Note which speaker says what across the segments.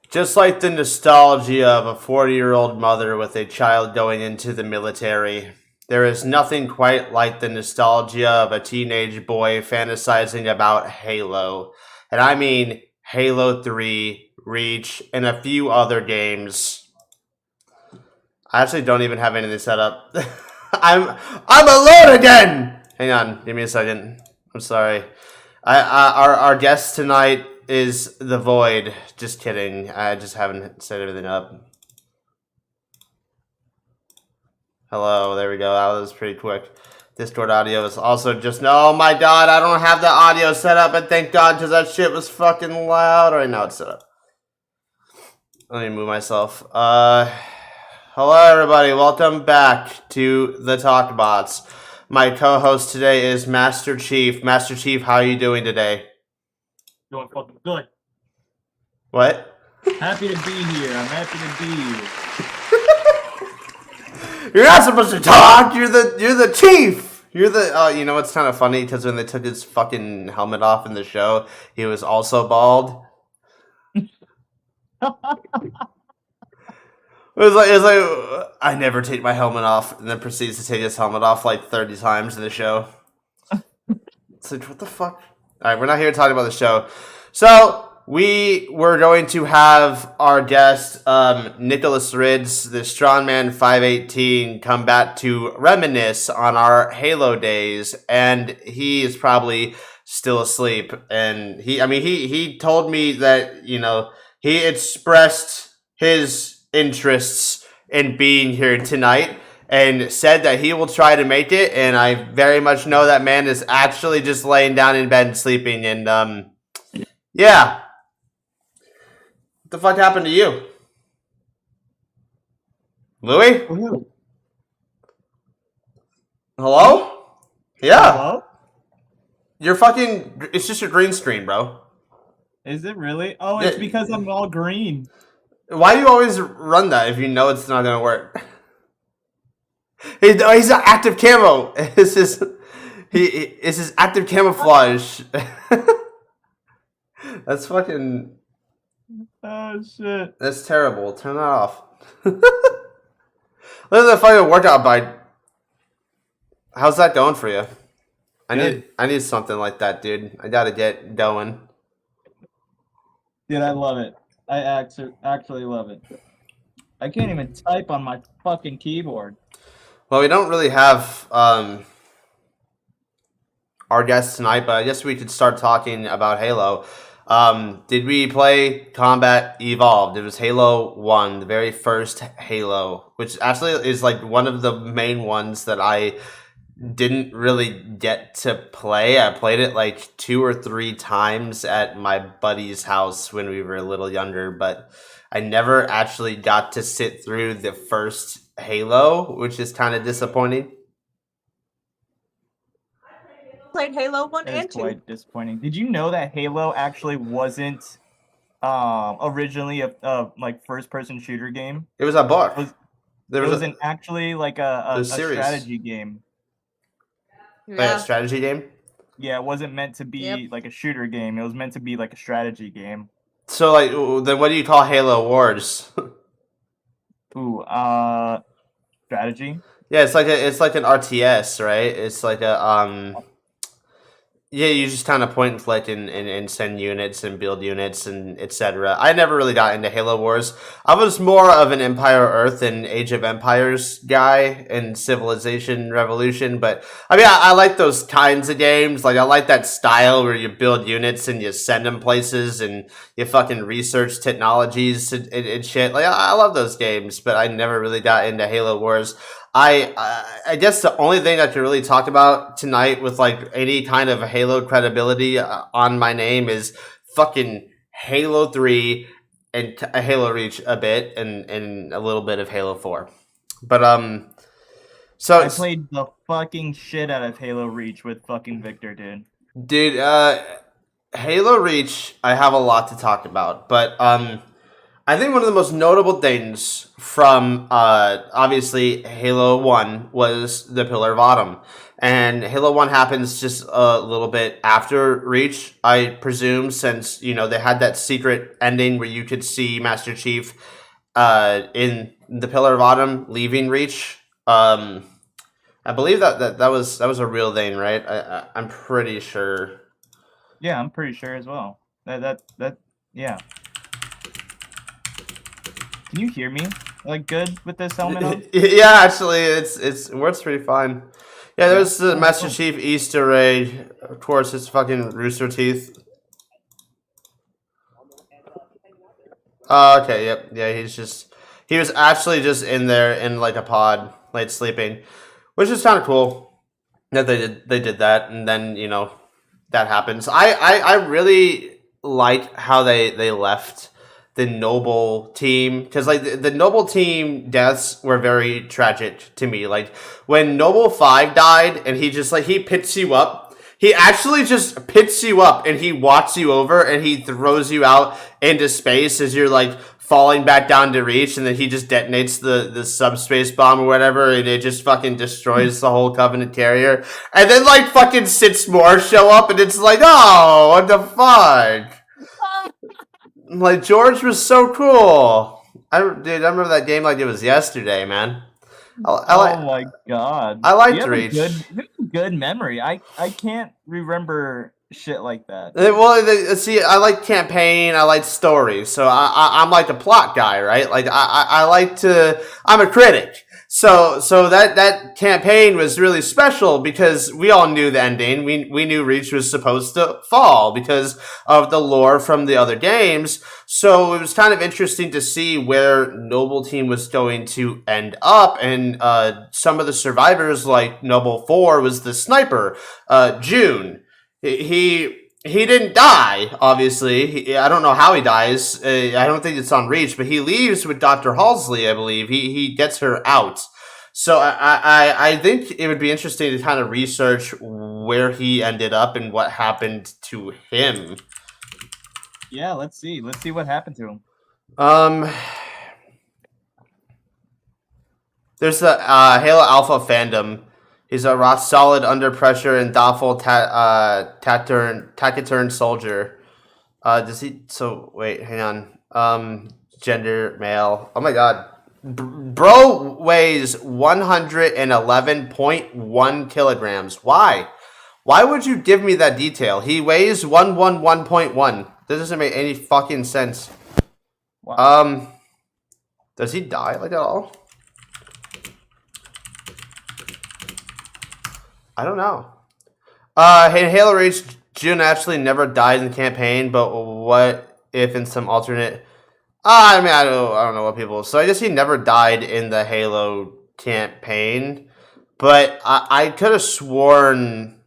Speaker 1: Just like the nostalgia of a 40-year-old mother with a child going into the military, there is nothing quite like the nostalgia of a teenage boy fantasizing about Halo. And I mean Halo 3, Reach, and a few other games. I actually don't even have anything set up. I'm alone again! Hang on, give me a second. I'm sorry. Our guest tonight is the void. Just kidding. I just haven't set everything up. Hello, there we go. That was pretty quick. Discord audio is also just... Oh my god, I don't have the audio set up, and thank god, because that shit was fucking loud. Right now it's set up. Let me move myself. Hello everybody, welcome back to the Talkbots. My co-host today is Master Chief. Master Chief, how are you doing today?
Speaker 2: Doing fucking good.
Speaker 1: What?
Speaker 2: Happy to be here. I'm happy to be here.
Speaker 1: You're not supposed to talk. You're the chief. You're the. You know what's kind of funny? Because when they took his fucking helmet off in the show, he was also bald. It was like I never take my helmet off, and then proceeds to take his helmet off like 30 times in the show. It's like, what the fuck? All right, we're not here talking about the show. So we were going to have our guest Nicholas Rids, the Strongman 518, come back to reminisce on our Halo days, and he is probably still asleep. And he told me that he expressed his interests in being here tonight and said that he will try to make it, and I very much know that man is actually just laying down in bed sleeping. And yeah. What the fuck happened to you? Louis? Hello? Yeah.
Speaker 2: Hello?
Speaker 1: You're fucking... It's just a green screen, bro.
Speaker 2: Is it really? Oh, it's because I'm all green.
Speaker 1: Why do you always run that if you know it's not gonna work? He's an active camo. It's his active camouflage. That's fucking...
Speaker 2: Oh, shit.
Speaker 1: That's terrible. Turn that off. Look at the fucking workout bike. How's that going for you? I need something like that, dude. I gotta get going.
Speaker 2: Dude, I love it. I actually love it. I can't even type on my fucking keyboard.
Speaker 1: Well, we don't really have our guest tonight, but I guess we could start talking about Halo. Did we play Combat Evolved? It was Halo 1, the very first Halo, which actually is like one of the main ones that I didn't really get to play. I played it like 2 or 3 times at my buddy's house when we were a little younger, but I never actually got to sit through the first Halo, which is kind of disappointing.
Speaker 3: Played Halo 1 and 2.
Speaker 2: Quite disappointing. Did you know that Halo actually wasn't originally a like first-person shooter game?
Speaker 1: It was a book.
Speaker 2: It wasn't actually like a strategy game.
Speaker 1: Yeah. A strategy game?
Speaker 2: Yeah, it wasn't meant to be like a shooter game. It was meant to be like a strategy game.
Speaker 1: So, like, then what do you call Halo Wars?
Speaker 2: Ooh, strategy?
Speaker 1: Yeah, it's like an RTS, right? It's like a yeah, you just kind of point and click and send units and build units and etc. I never really got into Halo Wars. I was more of an Empire Earth and Age of Empires guy and Civilization Revolution, but I mean, I like those kinds of games. Like, I like that style where you build units and you send them places and you fucking research technologies and shit. Like, I love those games, but I never really got into Halo Wars. I guess the only thing I could really talk about tonight with like any kind of Halo credibility on my name is fucking Halo 3 and Halo Reach a bit and a little bit of Halo 4. But so
Speaker 2: I played the fucking shit out of Halo Reach with fucking Victor, dude.
Speaker 1: Dude, Halo Reach, I have a lot to talk about, but I think one of the most notable things from obviously Halo 1 was the Pillar of Autumn. And Halo 1 happens just a little bit after Reach, I presume, since, they had that secret ending where you could see Master Chief in the Pillar of Autumn leaving Reach. I believe that was a real thing, right? I'm pretty sure.
Speaker 2: Yeah, I'm pretty sure as well. Yeah. Can you hear me like good with this helmet on?
Speaker 1: Yeah, actually, it works pretty fine. Yeah, there's the Master Chief Easter egg. Of course, it's fucking rooster teeth. Oh, okay, yep. Yeah, he was actually just in there in like a pod, like sleeping, which is kind of cool that they did that, and then that happens. I really like how they left the Noble team, because like the Noble team deaths were very tragic to me. Like when Noble 5 died and he just like he picks you up. He actually just picks you up and he walks you over and he throws you out into space as you're like falling back down to Reach, and then he just detonates the subspace bomb or whatever, and it just fucking destroys the whole Covenant carrier. And then like fucking 6 more show up and it's like, oh, what the fuck? Like George was so cool. I remember that game like it was yesterday, man.
Speaker 2: Oh my god!
Speaker 1: I liked
Speaker 2: you have
Speaker 1: Reach.
Speaker 2: You have a good memory. I can't remember shit like that.
Speaker 1: Well, see, I like campaign. I like story. So I'm like a plot guy, right? Like I like to. I'm a critic. So that campaign was really special because we all knew the ending. We knew Reach was supposed to fall because of the lore from the other games. So it was kind of interesting to see where Noble Team was going to end up, and some of the survivors, like Noble 4, was the sniper, June. He didn't die, obviously. I don't know how he dies. I don't think it's on Reach, but he leaves with Dr. Halsey, I believe. He gets her out. So I think it would be interesting to kind of research where he ended up and what happened to him.
Speaker 2: Yeah, let's see. Let's see what happened to him.
Speaker 1: There's the Halo Alpha fandom. He's a rock solid under pressure and thoughtful taciturn soldier. Does he? So wait, hang on. Gender male. Oh my god, bro weighs 111.1 kilograms. Why? Why would you give me that detail? He weighs 111.1. That doesn't make any fucking sense.
Speaker 2: Wow.
Speaker 1: Does he die like at all? I don't know. In Halo Reach, June actually never died in the campaign, but what if in some alternate... I mean, I don't know what people... So I guess he never died in the Halo campaign, but I could have sworn...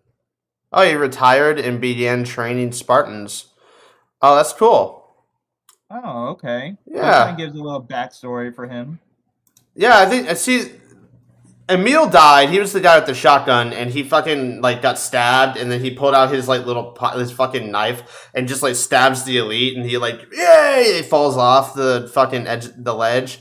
Speaker 1: Oh, he retired and began training Spartans. Oh, that's cool.
Speaker 2: Oh, okay.
Speaker 1: Yeah.
Speaker 2: That kind of gives a little backstory for him.
Speaker 1: Yeah, I see... Emil died. He was the guy with the shotgun, and he fucking like got stabbed, and then he pulled out his like his fucking knife and just like stabs the elite, and he like yay! He falls off the fucking the ledge.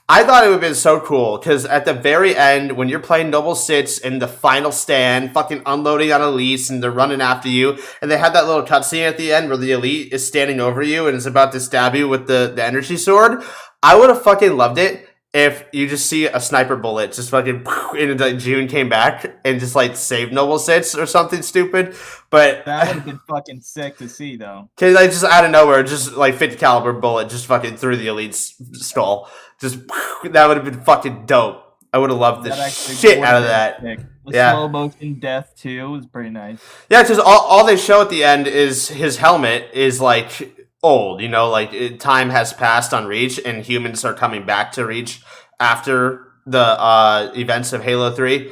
Speaker 1: I thought it would have been so cool because at the very end, when you're playing Noble 6 in the final stand, fucking unloading on elites, and they're running after you, and they have that little cutscene at the end where the elite is standing over you and is about to stab you with the energy sword. I would have fucking loved it if you just see a sniper bullet just fucking and like June came back and just like saved Noble 6 or something stupid. But
Speaker 2: that would have been fucking sick to see though.
Speaker 1: Cause like just out of nowhere, just like 50 caliber bullet just fucking through the elite's skull. Just that would have been fucking dope. I would have loved the shit out of that.
Speaker 2: The slow motion death too was pretty nice.
Speaker 1: Yeah, because all they show at the end is his helmet is like old, like time has passed on Reach, and humans are coming back to Reach after the events of Halo 3.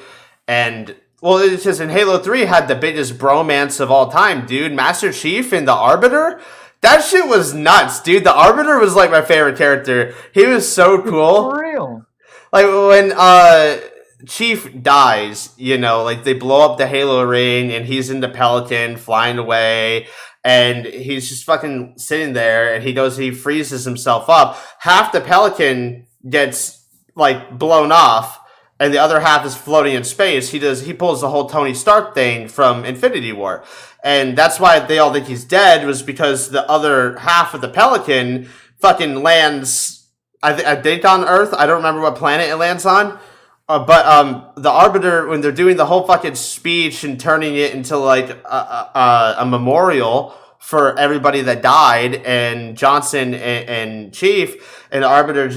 Speaker 1: And well, it's just in Halo 3 had the biggest bromance of all time, dude. Master Chief and the Arbiter. That shit was nuts, dude. The Arbiter was like my favorite character. He was so cool.
Speaker 2: For real.
Speaker 1: Like when Chief dies, like they blow up the Halo ring and he's in the Pelican flying away. And he's just fucking sitting there, and he freezes himself up. Half the Pelican gets like blown off, and the other half is floating in space. He pulls the whole Tony Stark thing from Infinity War, and that's why they all think he's dead, was because the other half of the Pelican fucking lands. I think on Earth. I don't remember what planet it lands on. But the Arbiter, when they're doing the whole fucking speech and turning it into like a memorial for everybody that died, and Johnson and Chief, and the Arbiter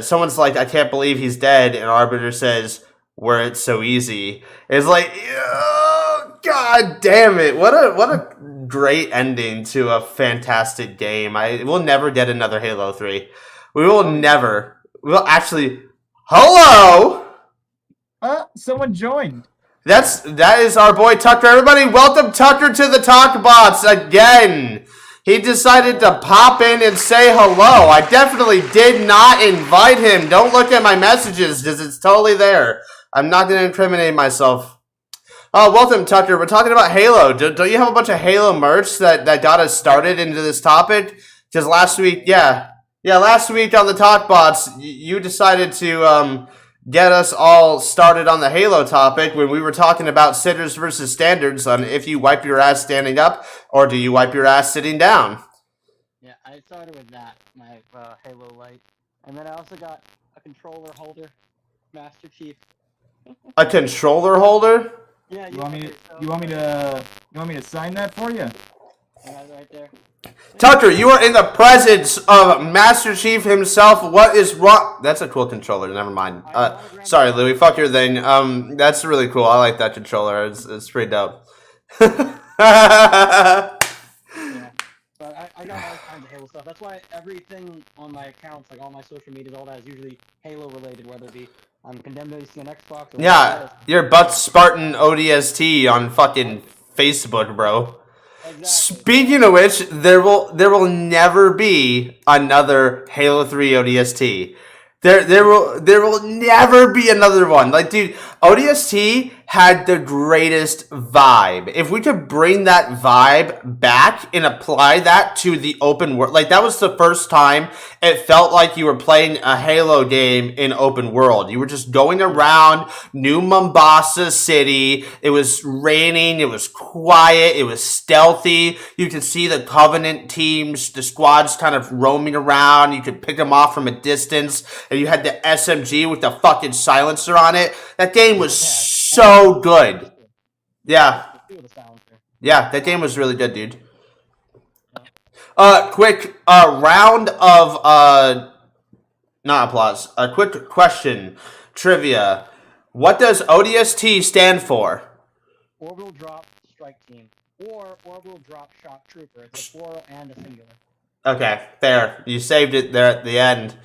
Speaker 1: someone's like, I can't believe he's dead, and Arbiter says, "Were it so easy?" It's like, oh, god damn it! What a great ending to a fantastic game. We'll never get another Halo 3. We will never. We'll actually. Hello.
Speaker 2: Someone joined.
Speaker 1: That is our boy Tucker. Everybody, welcome Tucker to the Talk Bots again. He decided to pop in and say hello. I definitely did not invite him. Don't look at my messages because it's totally there. I'm not going to incriminate myself. Welcome, Tucker. We're talking about Halo. Don't you have a bunch of Halo merch that got us started into this topic? Because last week, last week on the Talk Bots, you decided to get us all started on the Halo topic when we were talking about sitters versus standards on if you wipe your ass standing up or do you wipe your ass sitting down.
Speaker 4: Yeah, I started with that, my Halo Light. And then I also got a controller holder, Master Chief.
Speaker 1: A controller holder?
Speaker 4: Yeah,
Speaker 2: You want me to sign that for you?
Speaker 4: I got it right there.
Speaker 1: Tucker, you are in the presence of Master Chief himself. What is wrong? That's a cool controller. Never mind. Sorry, Louie. Fuck your thing. That's really cool. I like that controller. It's pretty dope.
Speaker 4: Yeah, but I got all kinds of Halo stuff. That's why everything on my accounts, like all my social media, all that is usually Halo related, whether it be I'm Condemned ODST on Xbox. Or
Speaker 1: Yeah, your butt Spartan ODST on fucking Facebook, bro.
Speaker 4: Exactly.
Speaker 1: Speaking of which, there will never be another Halo 3 ODST. There will never be another one. Like, dude, ODST had the greatest vibe. If we could bring that vibe back and apply that to the open world, like that was the first time it felt like you were playing a Halo game in open world. You were just going around New Mombasa City. It was raining. It was quiet. It was stealthy. You could see the Covenant teams, the squads kind of roaming around. You could pick them off from a distance. And you had the SMG with the fucking silencer on it. That game was so good. Yeah. Yeah, that game was really good, dude. Quick round of not applause. A quick question, trivia. What does ODST stand for?
Speaker 4: Orbital Drop Strike Team, or Orbital Drop Shock Trooper. It's a plural and a singular.
Speaker 1: Okay, fair. You saved it there at the end.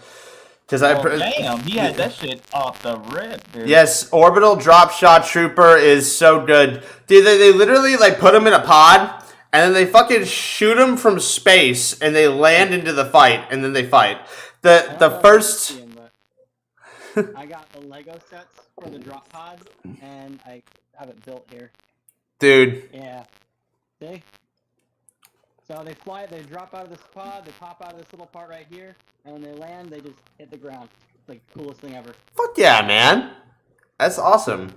Speaker 2: Damn, he had that shit off the rip, dude.
Speaker 1: Yes, Orbital Drop Shot Trooper is so good. Dude, they literally like put him in a pod and then they fucking shoot him from space and they land into the fight and then they fight. The first
Speaker 4: I got the Lego sets for the drop pods and I have it built here.
Speaker 1: Dude.
Speaker 4: Yeah. See? So they drop out of this pod, they pop out of this little part right here, and when they land, they just hit the ground. It's like the coolest thing ever.
Speaker 1: Fuck yeah, man. That's awesome.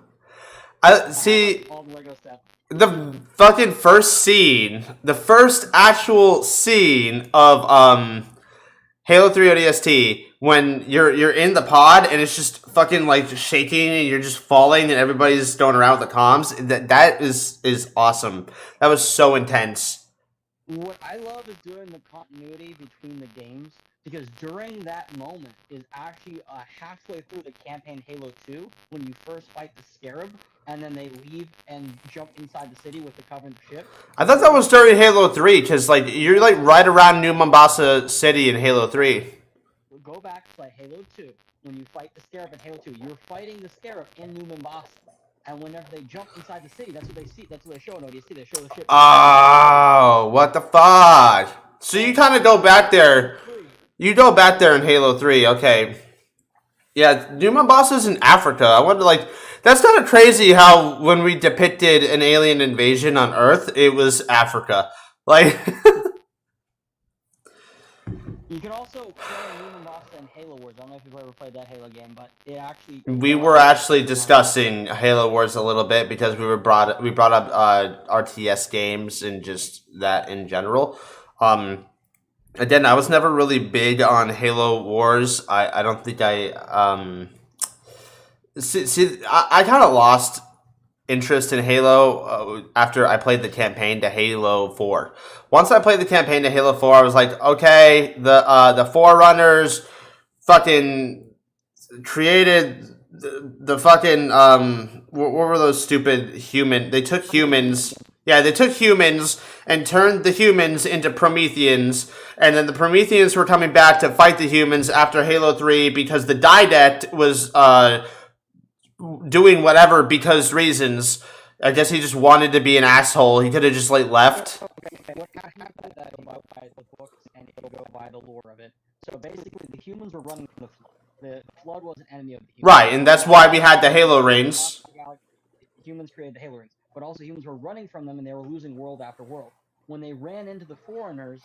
Speaker 1: I see
Speaker 4: all the Lego stuff.
Speaker 1: the fucking first scene, the first actual scene of Halo 3 ODST when you're in the pod and it's just fucking like shaking and you're just falling and everybody's going around with the comms. That is awesome. That was so intense.
Speaker 4: What I love is doing the continuity between the games, because during that moment is actually halfway through the campaign Halo 2 when you first fight the Scarab, and then they leave and jump inside the city with the Covenant ship.
Speaker 1: I thought that was during Halo 3, because like you're like right around New Mombasa City in Halo 3.
Speaker 4: Go back to play Halo 2. When you fight the Scarab in Halo 2, you're fighting the Scarab in New Mombasa. And whenever they jump inside the city, that's what they see. That's what they show in ODST. They show the ship.
Speaker 1: Oh, what the fuck? So you kind of go back there. You go back there in Halo 3, okay. Yeah, New Mombasa's in Africa. I wonder, like, that's kind of crazy how when we depicted an alien invasion on Earth, it was Africa. Like...
Speaker 4: You can also play New Mombasa and Halo Wars. I don't know if you've ever played that Halo game, but it actually...
Speaker 1: We were actually discussing Halo Wars a little bit because we brought up RTS games and just that in general. Again, I was never really big on Halo Wars. I don't think I kind of lost interest in Halo after I played the campaign to Halo 4. Once I played the campaign to Halo 4, I was like, okay, the Forerunners fucking created the fucking what were those stupid human? They took humans. Yeah, they took humans and turned the humans into Prometheans, and then the Prometheans were coming back to fight the humans after Halo 3 because the Didact was doing whatever because reasons. I guess he just wanted to be an asshole. He could have just left.
Speaker 4: Okay, what happened that go by the books and it'll go by the lore of it. So basically, the humans were running from the flood. The flood was an enemy of the humans.
Speaker 1: Right, and that's why we had the Halo rings.
Speaker 4: Humans created the Halo rings, but also humans were running from them and they were losing world after world. When they ran into the Foreigners,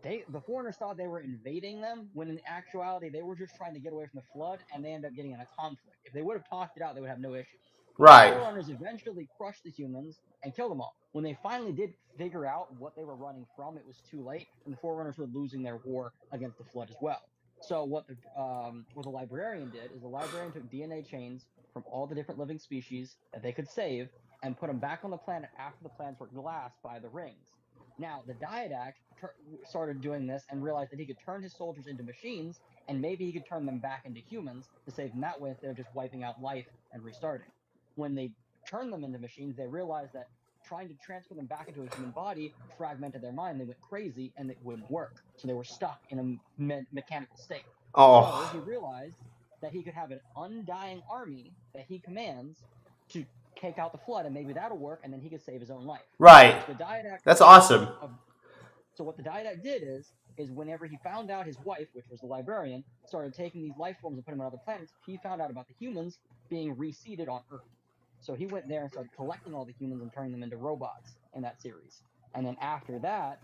Speaker 4: the Foreigners thought they were invading them, when in actuality they were just trying to get away from the flood, and they ended up getting in a conflict. If they would have talked it out, they would have no issue.
Speaker 1: Right.
Speaker 4: The Forerunners eventually crushed the humans and killed them all. When they finally did figure out what they were running from, it was too late, and the Forerunners were losing their war against the flood as well. So what the librarian did is the librarian took DNA chains from all the different living species that they could save and put them back on the planet after the planets were glassed by the rings. Now, the Diadact started doing this and realized that he could turn his soldiers into machines, and maybe he could turn them back into humans to save them that way instead of just wiping out life and restarting. When they turned them into machines, they realized that trying to transfer them back into a human body fragmented their mind. They went crazy, and it wouldn't work. So they were stuck in a mechanical state.
Speaker 1: Oh.
Speaker 4: So he realized that he could have an undying army that he commands to take out the flood, and maybe that'll work, and then he could save his own life.
Speaker 1: Right.
Speaker 4: The Diadact.
Speaker 1: That's awesome.
Speaker 4: So what the Diadact did is whenever he found out his wife, which was the librarian, started taking these life forms and putting them on other planets, he found out about the humans being reseeded on Earth. So he went there and started collecting all the humans and turning them into robots in that series. And then after that,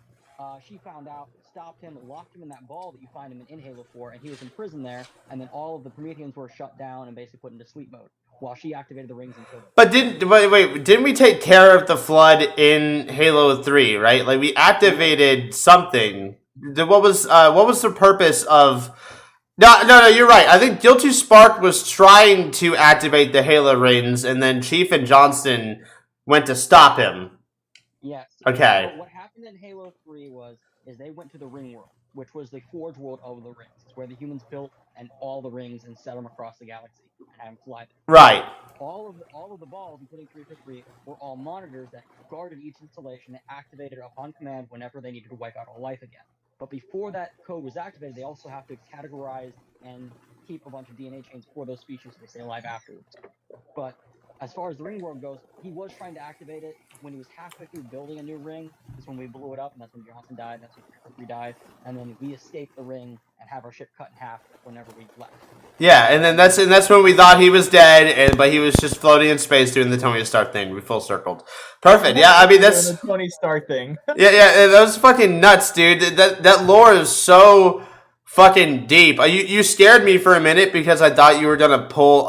Speaker 4: she found out, stopped him, locked him in that ball that you find him in Halo 4, and he was in prison there, and then all of the Prometheans were shut down and basically put into sleep mode while she activated the rings and killed him.
Speaker 1: But didn't we take care of the flood in Halo 3, right? Like, we activated something. What was the purpose of... No, you're right. I think Guilty Spark was trying to activate the Halo rings, and then Chief and Johnston went to stop him.
Speaker 4: Yes.
Speaker 1: Okay.
Speaker 4: So what happened in Halo 3 is they went to the Ring World, which was the Forge World of the rings. It's where the humans built and all the rings and set them across the galaxy and had them fly them.
Speaker 1: Right.
Speaker 4: All of the balls, including 343, were all monitors that guarded each installation and activated upon command whenever they needed to wipe out all life again. But before that code was activated, they also have to categorize and keep a bunch of DNA chains for those species so they stay alive afterwards. But as far as the Ring World goes, he was trying to activate it when he was halfway through building a new ring. That's when we blew it up, and that's when Johnson died, and that's when 343 died. And then we escaped the ring and have our ship cut in half whenever we left.
Speaker 1: Yeah, and then that's when we thought he was dead, but he was just floating in space doing the Tony Stark thing. We full circled. Perfect. Yeah, I mean that's
Speaker 2: the Tony Stark thing.
Speaker 1: yeah, that was fucking nuts, dude. That lore is so fucking deep. You scared me for a minute because I thought you were gonna pull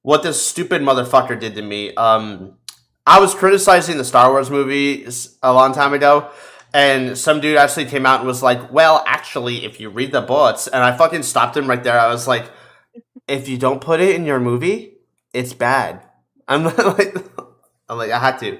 Speaker 1: what this stupid motherfucker did to me. I was criticizing the Star Wars movies a long time ago, and some dude actually came out and was like, well, actually, if you read the books, and I fucking stopped him right there. I was like, if you don't put it in your movie, it's bad. I'm like, I had to.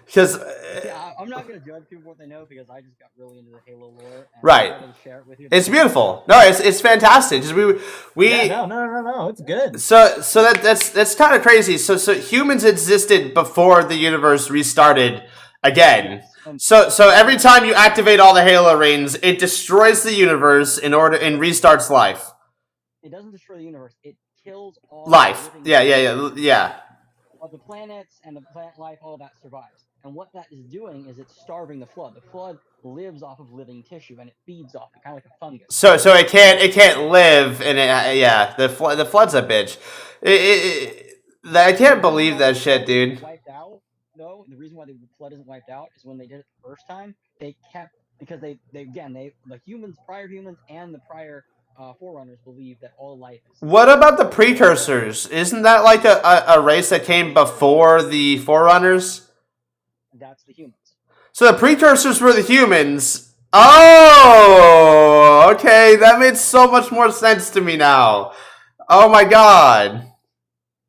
Speaker 1: Because
Speaker 4: yeah, I'm not gonna judge people for what they know because I just got really into the Halo lore. And
Speaker 1: right,
Speaker 4: I wanted to share it with you.
Speaker 1: It's beautiful. No, it's fantastic. Just we
Speaker 2: yeah, no, it's good.
Speaker 1: So that's kind of crazy. So humans existed before the universe restarted again. So every time you activate all the Halo rings, it destroys the universe and restarts life.
Speaker 4: It doesn't destroy the universe. It kills all
Speaker 1: life. Yeah.
Speaker 4: Of the planets and the plant life, all that survives. And what that is doing is it's starving the flood. The flood lives off of living tissue and it feeds off it, kind of like a fungus.
Speaker 1: So it can't live, and the flood's a bitch. I can't believe that shit, dude.
Speaker 4: Wiped out. No, the reason why the flood isn't wiped out is when they did it the first time, they kept because the prior humans and the prior Forerunners believe that all life is...
Speaker 1: What about the precursors? Isn't that like a race that came before the Forerunners?
Speaker 4: That's the humans.
Speaker 1: So the precursors were the humans. Oh, okay. That made so much more sense to me now. Oh my god.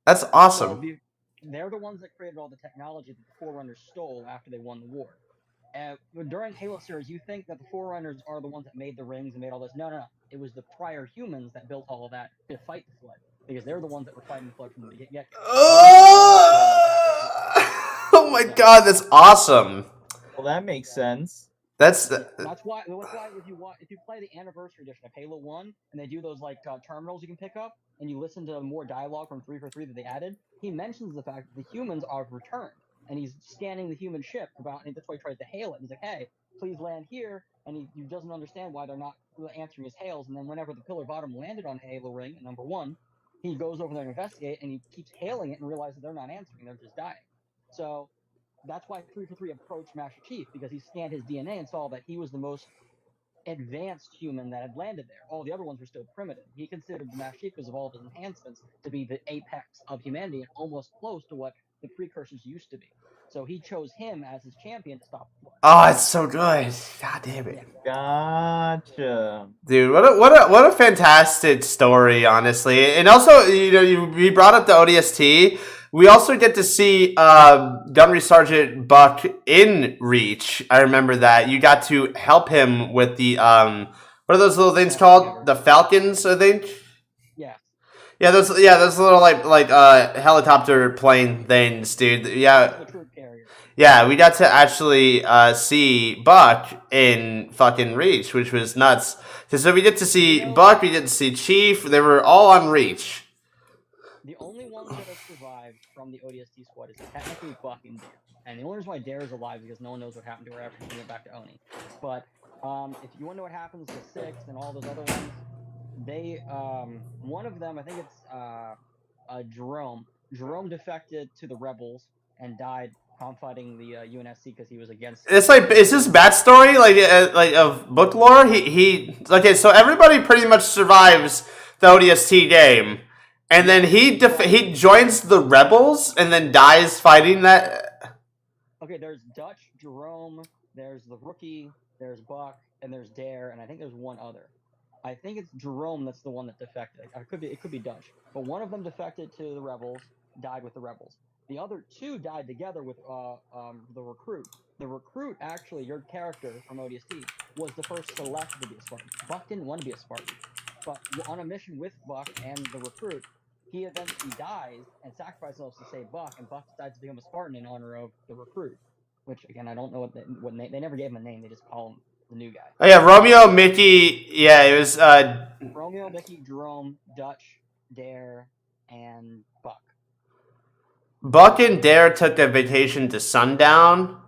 Speaker 1: That's awesome.
Speaker 4: So they're the ones that created all the technology that the Forerunners stole after they won the war. During Halo series, you think that the Forerunners are the ones that made the rings and made all this. No. It was the prior humans that built all of that to fight the flood. Because they're the ones that were fighting the flood from the get-go.
Speaker 1: Oh my god, that's awesome.
Speaker 2: Well, that makes sense.
Speaker 1: That's
Speaker 4: why if you play the anniversary edition of Halo 1 and they do those like terminals you can pick up and you listen to more dialogue from 343 that they added, he mentions the fact that the humans are returned and he's scanning the human ship about, and that's why he tries to hail it. He's like, "Hey, please land here," and he doesn't understand why they're not answering his hails. And then whenever the pillar bottom landed on Halo Ring at number 1, he goes over there and investigate, and he keeps hailing it and realizes they're not answering; they're just dying. So that's why 343 approached Master Chief, because he scanned his DNA and saw that he was the most advanced human that had landed there. All the other ones were still primitive. He considered the Master Chief, because of all of his enhancements, to be the apex of humanity and almost close to what the precursors used to be. So he chose him as his champion to stop the Flood.
Speaker 1: oh, it's so good. God damn it.
Speaker 2: Gotcha.
Speaker 1: Dude, what a fantastic story, honestly. And also, we brought up the ODST. We also get to see Gunnery Sergeant Buck in Reach. I remember that. You got to help him with the what are those little things called? The Falcons, I think.
Speaker 4: Yeah.
Speaker 1: Yeah, those little like helicopter plane things, dude. Yeah.
Speaker 4: The troop carrier.
Speaker 1: Yeah, we got to actually see Buck in fucking Reach, which was nuts. So we get to see Buck, we get to see Chief. They were all on Reach.
Speaker 4: The only ones that have survived from the ODST squad is technically Buck and Dare. And the only reason why Dare is alive is because no one knows what happened to her after she went back to Oni. But if you want to know what happens to Six and all those other ones, they one of them, I think it's Jerome. Jerome defected to the rebels and died fighting the UNSC because he was against.
Speaker 1: It's like, is this backstory like of book lore? He okay. So everybody pretty much survives the ODST game, and then he joins the rebels and then dies fighting that.
Speaker 4: Okay, there's Dutch, Jerome, there's the rookie, there's Buck, and there's Dare, and I think there's one other. I think it's Jerome that's the one that defected. It could be Dutch, but one of them defected to the rebels, died with the rebels. The other two died together with the recruit. The recruit, actually, your character from ODST, was the first selected to be a Spartan. Buck didn't want to be a Spartan, but on a mission with Buck and the recruit, he eventually dies and sacrifices himself to save Buck, and Buck decides to become a Spartan in honor of the recruit. Which, again, I don't know what name. They never gave him a name. They just call him the new guy.
Speaker 1: Oh yeah, Romeo, Mickey. Yeah, it was
Speaker 4: Romeo, Mickey, Jerome, Dutch, Dare, and Buck.
Speaker 1: Buck and Dare took a vacation to Sundown.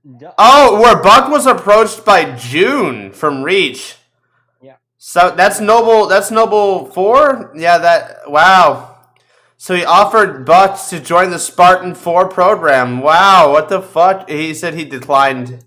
Speaker 4: Where
Speaker 1: Buck was approached by June from Reach.
Speaker 4: Yeah.
Speaker 1: So that's Noble 4? Yeah, wow. So he offered Buck to join the Spartan 4 program. Wow, what the fuck? He said he declined.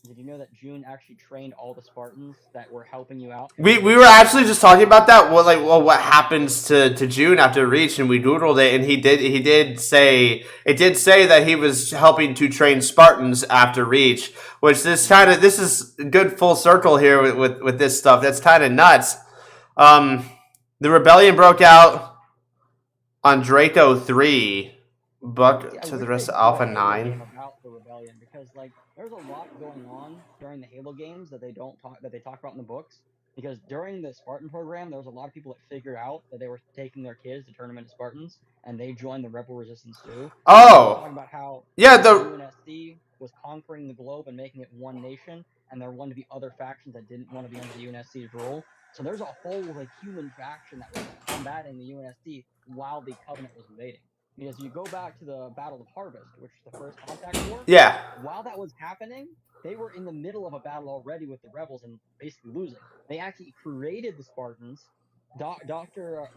Speaker 4: Did you know that June actually trained all the Spartans that were helping you out?
Speaker 1: We were actually just talking about that. What happens to June after Reach, and we doodled it, and he did say that he was helping to train Spartans after Reach, which this is good full circle here with this stuff. That's kind of nuts. The rebellion broke out on Draco 3. Buck to the rest of Alpha 9.
Speaker 4: About the rebellion, because there's a lot going on during the Halo games that they talk about in the books. Because during the Spartan program, there was a lot of people that figured out that they were taking their kids to turn them into Spartans, and they joined the Rebel Resistance too.
Speaker 1: Oh,
Speaker 4: talking about how
Speaker 1: the
Speaker 4: UNSC was conquering the globe and making it one nation, and there wanted to be other factions that didn't want to be under the UNSC's rule. So there's a whole human faction that was combating the UNSC while the Covenant was invading. Because you go back to the Battle of Harvest, which is the first contact war.
Speaker 1: Yeah.
Speaker 4: While that was happening, they were in the middle of a battle already with the rebels and basically losing. They actually created the Spartans. Dr.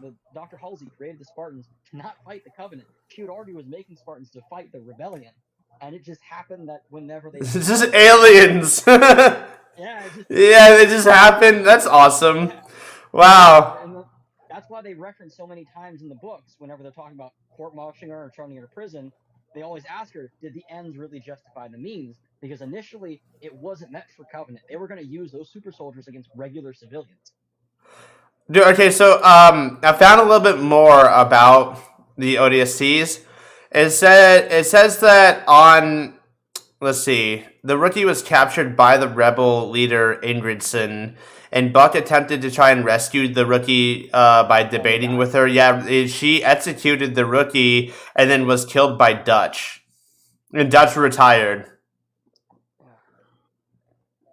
Speaker 4: Halsey created the Spartans to not fight the Covenant. She already was making Spartans to fight the rebellion, and it just happened that whenever they
Speaker 1: it's just aliens. It just happened. That's awesome.
Speaker 4: Yeah.
Speaker 1: Wow.
Speaker 4: And that's why they reference so many times in the books whenever they're talking about court-martialing her and throwing her to prison. They always ask her, did the ends really justify the means? Because initially, it wasn't meant for Covenant. They were going to use those super soldiers against regular civilians.
Speaker 1: Dude, okay, so I found a little bit more about the ODSTs. It says that on let's see. The rookie was captured by the rebel leader Ingridson, and Buck attempted to try and rescue the rookie by debating with her. Yeah, she executed the rookie and then was killed by Dutch. And Dutch retired.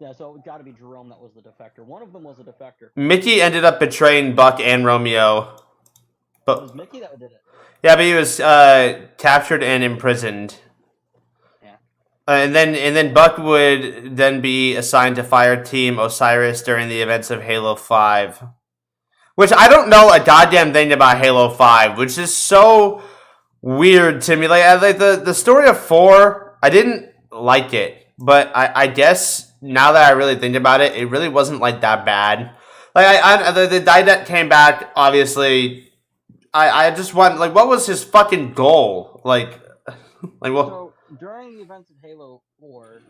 Speaker 4: Yeah, so it got to be Jerome that was the defector. One of them was a defector.
Speaker 1: Mickey ended up betraying Buck and Romeo.
Speaker 4: It was Mickey that did it.
Speaker 1: Yeah, but he was captured and imprisoned.
Speaker 4: Yeah.
Speaker 1: And then Buck would then be assigned to fire team Osiris during the events of Halo 5. Which I don't know a goddamn thing about Halo 5, which is so weird to me. Like the story of 4, I didn't like it. But I guess now that I really think about it, it really wasn't like that bad. Like the Didet came back, obviously. I just want, like, what was his fucking goal? Like what?
Speaker 4: So during the events of Halo 4,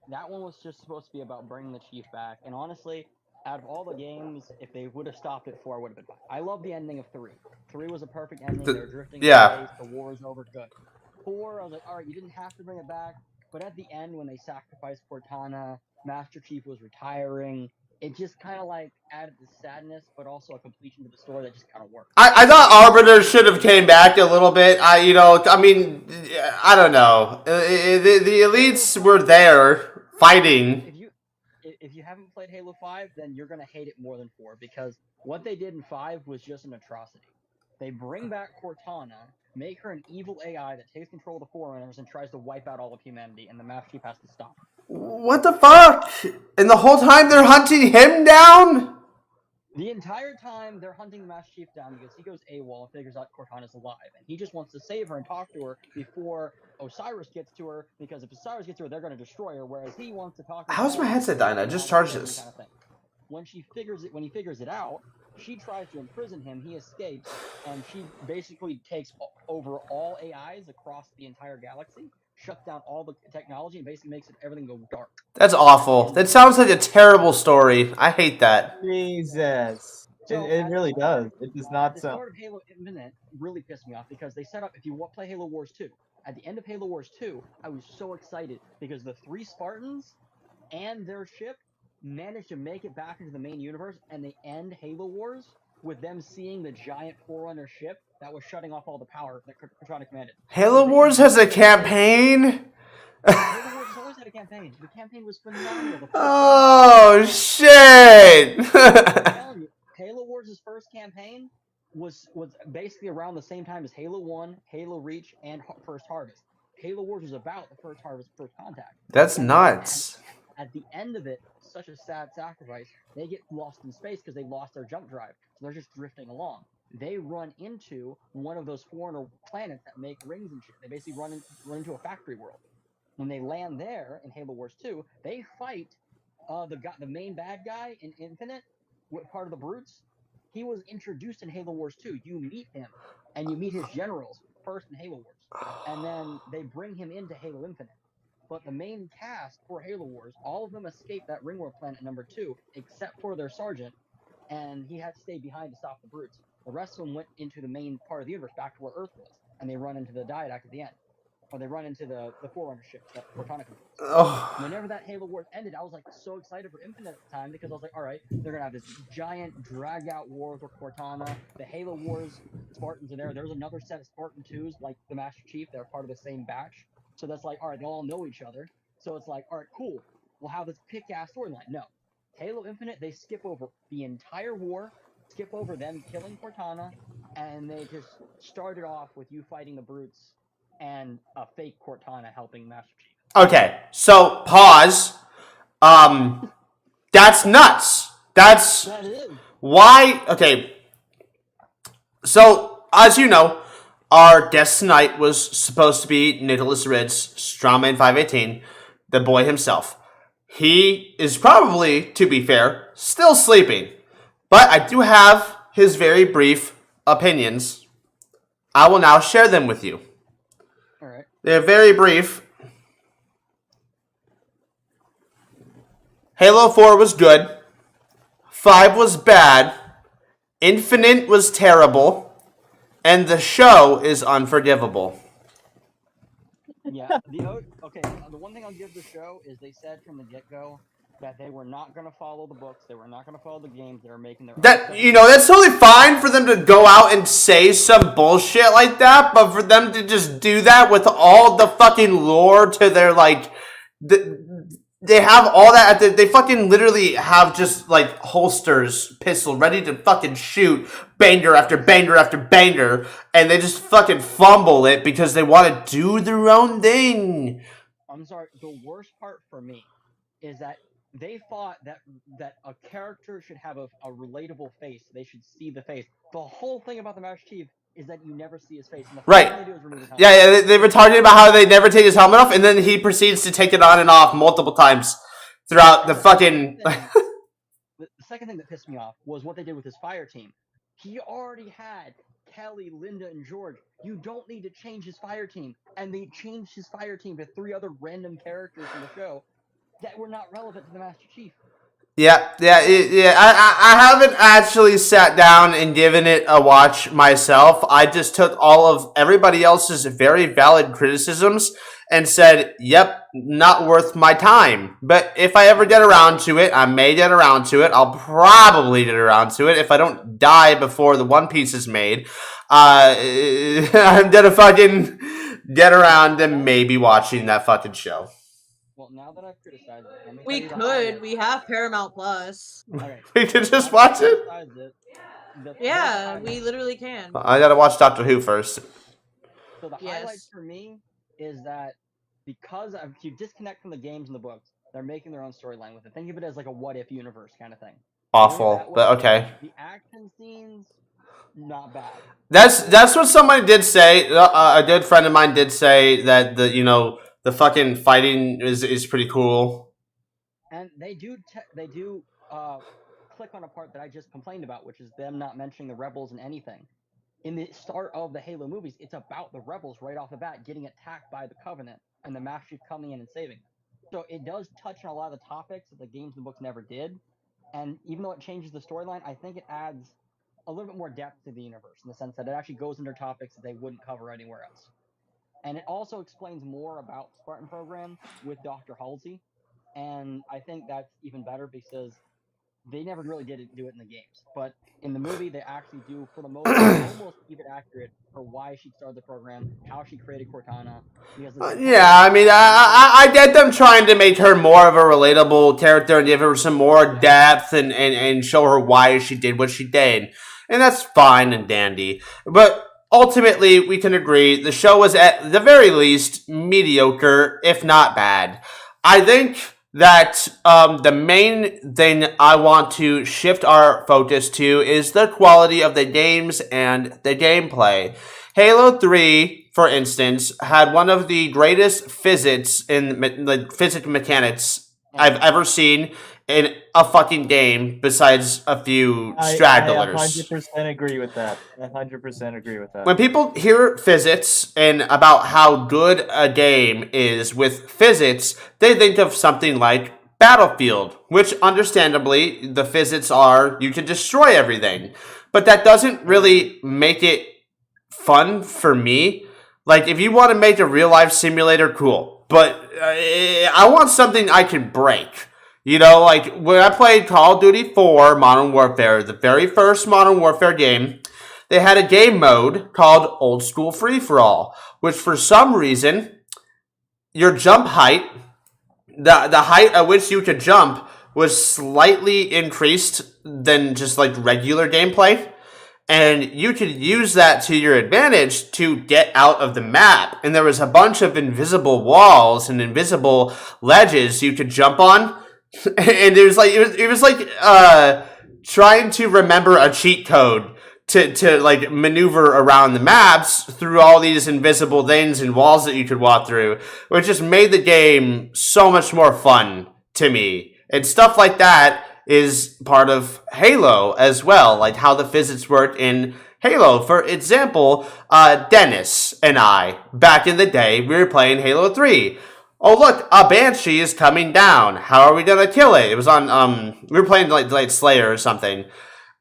Speaker 4: that one was just supposed to be about bringing the Chief back. And honestly, out of all the games, if they would have stopped at 4, would have been fine. I love the ending of 3. 3 was a perfect ending. They were drifting in space. The war was over. Good. 4, I was like, all right, you didn't have to bring it back. But at the end, when they sacrificed Cortana, Master Chief was retiring. It just kind of like added the sadness, but also a completion to the story that just kind of worked.
Speaker 1: I thought Arbiter should have came back a little bit. I don't know. The elites were there fighting.
Speaker 4: If you haven't played Halo 5, then you're gonna hate it more than 4 because what they did in 5 was just an atrocity. They bring back Cortana, make her an evil AI that takes control of the Forerunners and tries to wipe out all of humanity, and the Master Chief has to stop her.
Speaker 1: What the fuck? And the whole time they're hunting him down?
Speaker 4: The entire time they're hunting the Master Chief down because he goes AWOL and figures out Cortana's alive. And he just wants to save her and talk to her before Osiris gets to her, because if Osiris gets to her, they're going to destroy her, whereas he wants to talk to her.
Speaker 1: How's my headset dying? I just charged this.
Speaker 4: Kind of thing. When he figures it out, she tries to imprison him, he escapes, and she basically takes over all AIs across the entire galaxy, shuts down all the technology, and basically makes everything go dark.
Speaker 1: That's awful. That sounds like a terrible story. I hate that.
Speaker 2: Jesus.
Speaker 4: So
Speaker 2: it really does. It does not
Speaker 4: the
Speaker 2: sound.
Speaker 4: start of Halo Infinite really pissed me off because they set up, if you play Halo Wars 2, at the end of Halo Wars 2, I was so excited because the 3 Spartans and their ship managed to make it back into the main universe, and they end Halo Wars with them seeing the giant Forerunner ship that was shutting off all the power that Cortana commanded.
Speaker 1: Halo Wars has a campaign?
Speaker 4: Halo Wars has always had a campaign. The campaign was phenomenal.
Speaker 1: Oh, shit!
Speaker 4: I'm telling you, Halo Wars' first campaign was basically around the same time as Halo 1, Halo Reach, and First Harvest. Halo Wars was about the First Harvest, First Contact.
Speaker 1: That's nuts.
Speaker 4: At the end of it, such a sad sacrifice, they get lost in space because they lost their jump drive. So they're just drifting along. They run into one of those Foreigner planets that make rings and shit. They basically run into a factory world. When they land there in Halo Wars 2, they fight the main bad guy in Infinite, part of the Brutes. He was introduced in Halo Wars 2. You meet him, and you meet his generals first in Halo Wars. And then they bring him into Halo Infinite. But the main cast for Halo Wars, all of them escaped that Ringworld planet number 2, except for their sergeant, and he had to stay behind to stop the Brutes. The rest of them went into the main part of the universe, back to where Earth was, and they run into the Diadact at the end. Or they run into the Forerunner ship that Cortana controls.
Speaker 1: Oh.
Speaker 4: Whenever that Halo Wars ended, I was like so excited for Infinite at the time because I was like, all right, they're gonna have this giant drag-out war with Cortana. The Halo Wars Spartans are there. There's another set of Spartan 2s, like the Master Chief. They're part of the same batch. So that's like, all right, they all know each other. So it's like, all right, cool. We'll have this kick-ass storyline. No. Halo Infinite, they skip over the entire war, skip over them killing Cortana, and they just started off with you fighting the Brutes and a fake Cortana helping Master Chief.
Speaker 1: Okay, so pause. That's nuts.
Speaker 4: That is.
Speaker 1: Why? Okay. So, as you know, our guest tonight was supposed to be Nicholas Ritz, Strawman 518, the boy himself. He is probably, to be fair, still sleeping. But I do have his very brief opinions. I will now share them with you.
Speaker 4: All right.
Speaker 1: They're very brief. Halo 4 was good. 5 was bad. Infinite was terrible. And the show is unforgivable.
Speaker 4: Yeah. Okay. The one thing I'll give the show is they said from the get-go that they were not going to follow the books. They were not going to follow the games. They were making their own
Speaker 1: That,
Speaker 4: stuff.
Speaker 1: you know, that's totally fine for them to go out and say some bullshit like that, but for them to just do that with all the fucking lore to their, like, they have all that they fucking literally have just, like, holsters, pistol, ready to fucking shoot banger after banger after banger, and they just fucking fumble it because they want to do their own thing.
Speaker 4: I'm sorry. The worst part for me is that they thought that a character should have a relatable face. They should see the face. The whole thing about the Master Chief is that you never see his face. And the first
Speaker 1: Right.
Speaker 4: thing they do is remove his helmet.
Speaker 1: Yeah, they were talking about how they never take his helmet off, and then he proceeds to take it on and off multiple times throughout the fucking...
Speaker 4: The second thing that pissed me off was what they did with his fire team. He already had Kelly, Linda, and George. You don't need to change his fire team. And they changed his fire team to 3 other random characters in the show that were not relevant to the Master Chief.
Speaker 1: Yeah. I haven't actually sat down and given it a watch myself. I just took all of everybody else's very valid criticisms and said, yep, not worth my time. But if I ever get around to it, I may get around to it. I'll probably get around to it if I don't die before the One Piece is made. I'm gonna fucking get around to maybe watching that fucking show.
Speaker 4: Well, now that I've criticized it, let me
Speaker 3: We
Speaker 4: tell you the
Speaker 3: could.
Speaker 4: highlight.
Speaker 3: We have Paramount Plus.
Speaker 4: Okay.
Speaker 1: We could
Speaker 4: Now
Speaker 1: just
Speaker 4: that
Speaker 1: watch
Speaker 4: I've
Speaker 1: it.
Speaker 4: criticized it,
Speaker 3: Yeah, we literally can.
Speaker 1: I gotta watch Doctor Who first.
Speaker 4: So the
Speaker 3: Yes.
Speaker 4: highlight for me is that because if you disconnect from the games and the books, they're making their own storyline with it. Think of it as like a what-if universe kind of thing.
Speaker 1: Awful, but okay.
Speaker 4: The action scenes, not bad.
Speaker 1: That's what somebody did say. A good friend of mine did say that the fucking fighting is pretty cool.
Speaker 4: And they do click on a part that I just complained about, which is them not mentioning the rebels in anything. In the start of the Halo movies, it's about the rebels right off the bat getting attacked by the Covenant and the Master Chief coming in and saving. So it does touch on a lot of the topics that the games and books never did. And even though it changes the storyline, I think it adds a little bit more depth to the universe in the sense that it actually goes into topics that they wouldn't cover anywhere else. And it also explains more about the Spartan program with Dr. Halsey. And I think that's even better because they never really did do it in the games. But in the movie, they actually do, for the most part, almost keep it accurate for why she started the program, how she created Cortana.
Speaker 1: Yeah, I mean, I get them trying to make her more of a relatable character and give her some more depth and show her why she did what she did. And that's fine and dandy. But ultimately, we can agree the show was at the very least mediocre, if not bad. I think that the main thing I want to shift our focus to is the quality of the games and the gameplay. Halo 3, for instance, had one of the greatest physics mechanics I've ever seen in a fucking game, besides a few stragglers.
Speaker 2: I 100% agree with that. 100% agree with that.
Speaker 1: When people hear physics and about how good a game is with physics, they think of something like Battlefield, which understandably the physics are you can destroy everything. But that doesn't really make it fun for me. Like, if you want to make a real life simulator, cool. But I want something I can break. You know, like when I played Call of Duty 4 Modern Warfare, the very first Modern Warfare game, they had a game mode called Old School Free For All, which for some reason, your jump height, the height at which you could jump, was slightly increased than just like regular gameplay. And you could use that to your advantage to get out of the map. And there was a bunch of invisible walls and invisible ledges you could jump on. And it was like trying to remember a cheat code to like maneuver around the maps through all these invisible things and walls that you could walk through, which just made the game so much more fun to me. And stuff like that is part of Halo as well, like how the physics work in Halo. For example, Dennis and I, back in the day, we were playing Halo 3. Oh look, a Banshee is coming down. How are we gonna kill it? It was on we were playing like Slayer or something.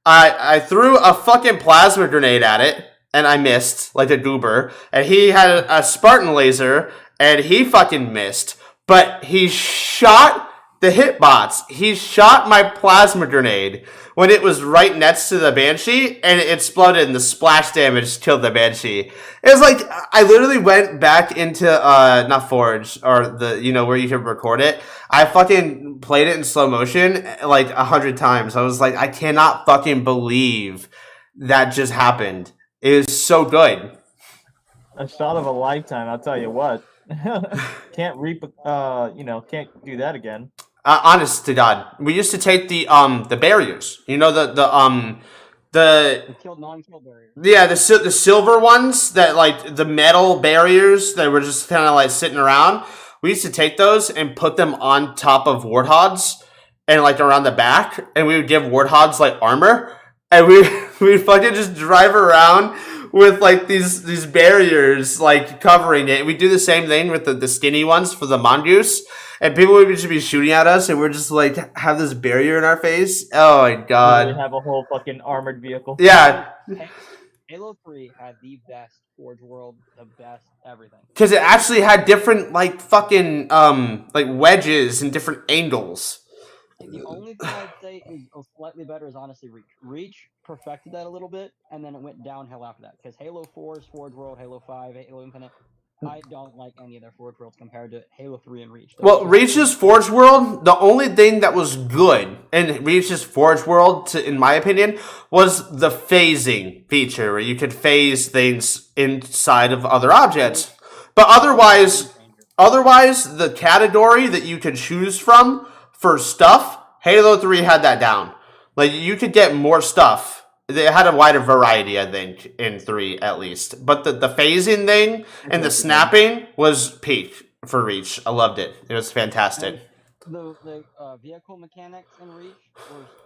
Speaker 1: I threw a fucking plasma grenade at it and I missed like a goober. And he had a Spartan laser and he fucking missed. But he shot the hitbox. He shot my plasma grenade when it was right next to the Banshee, and it exploded, and the splash damage killed the Banshee. It was like, I literally went back into, not Forge, or the, where you can record it. I fucking played it in slow motion, like, 100 times. I was like, I cannot fucking believe that just happened. It was so good.
Speaker 2: A shot of a lifetime, I'll tell you what. Can't can't do that again.
Speaker 1: Honest to God, we used to take the barriers. The
Speaker 4: Non-kill barriers.
Speaker 1: Yeah, the silver ones that like the metal barriers that were just kind of like sitting around. We used to take those and put them on top of warthogs and like around the back, and we would give warthogs like armor, and we fucking just drive around with like these barriers like covering it. We do the same thing with the skinny ones for the mongoose, and people would just be shooting at us, and we're just like have this barrier in our face. Oh my god!
Speaker 2: We have a whole fucking armored vehicle.
Speaker 1: Yeah,
Speaker 4: Halo 3 had the best Forge World, the best everything.
Speaker 1: because it actually had different like fucking like wedges and different angles.
Speaker 4: The only thing I'd say is slightly better is honestly Reach. Reach perfected that a little bit, and then it went downhill after that. Because Halo 4's Forge World, Halo 5, Halo Infinite, I don't like any of their Forge Worlds compared to Halo 3 and Reach.
Speaker 1: Well, Reach's Forge World, the only thing that was good in Reach's Forge World, in my opinion, was the phasing feature, where you could phase things inside of other objects. But otherwise, the category that you could choose from for stuff, Halo 3 had that down. Like, you could get more stuff. They had a wider variety, I think, in 3 at least. But the phasing thing and the snapping was peak for Reach. I loved it. It was fantastic.
Speaker 4: The vehicle mechanics in Reach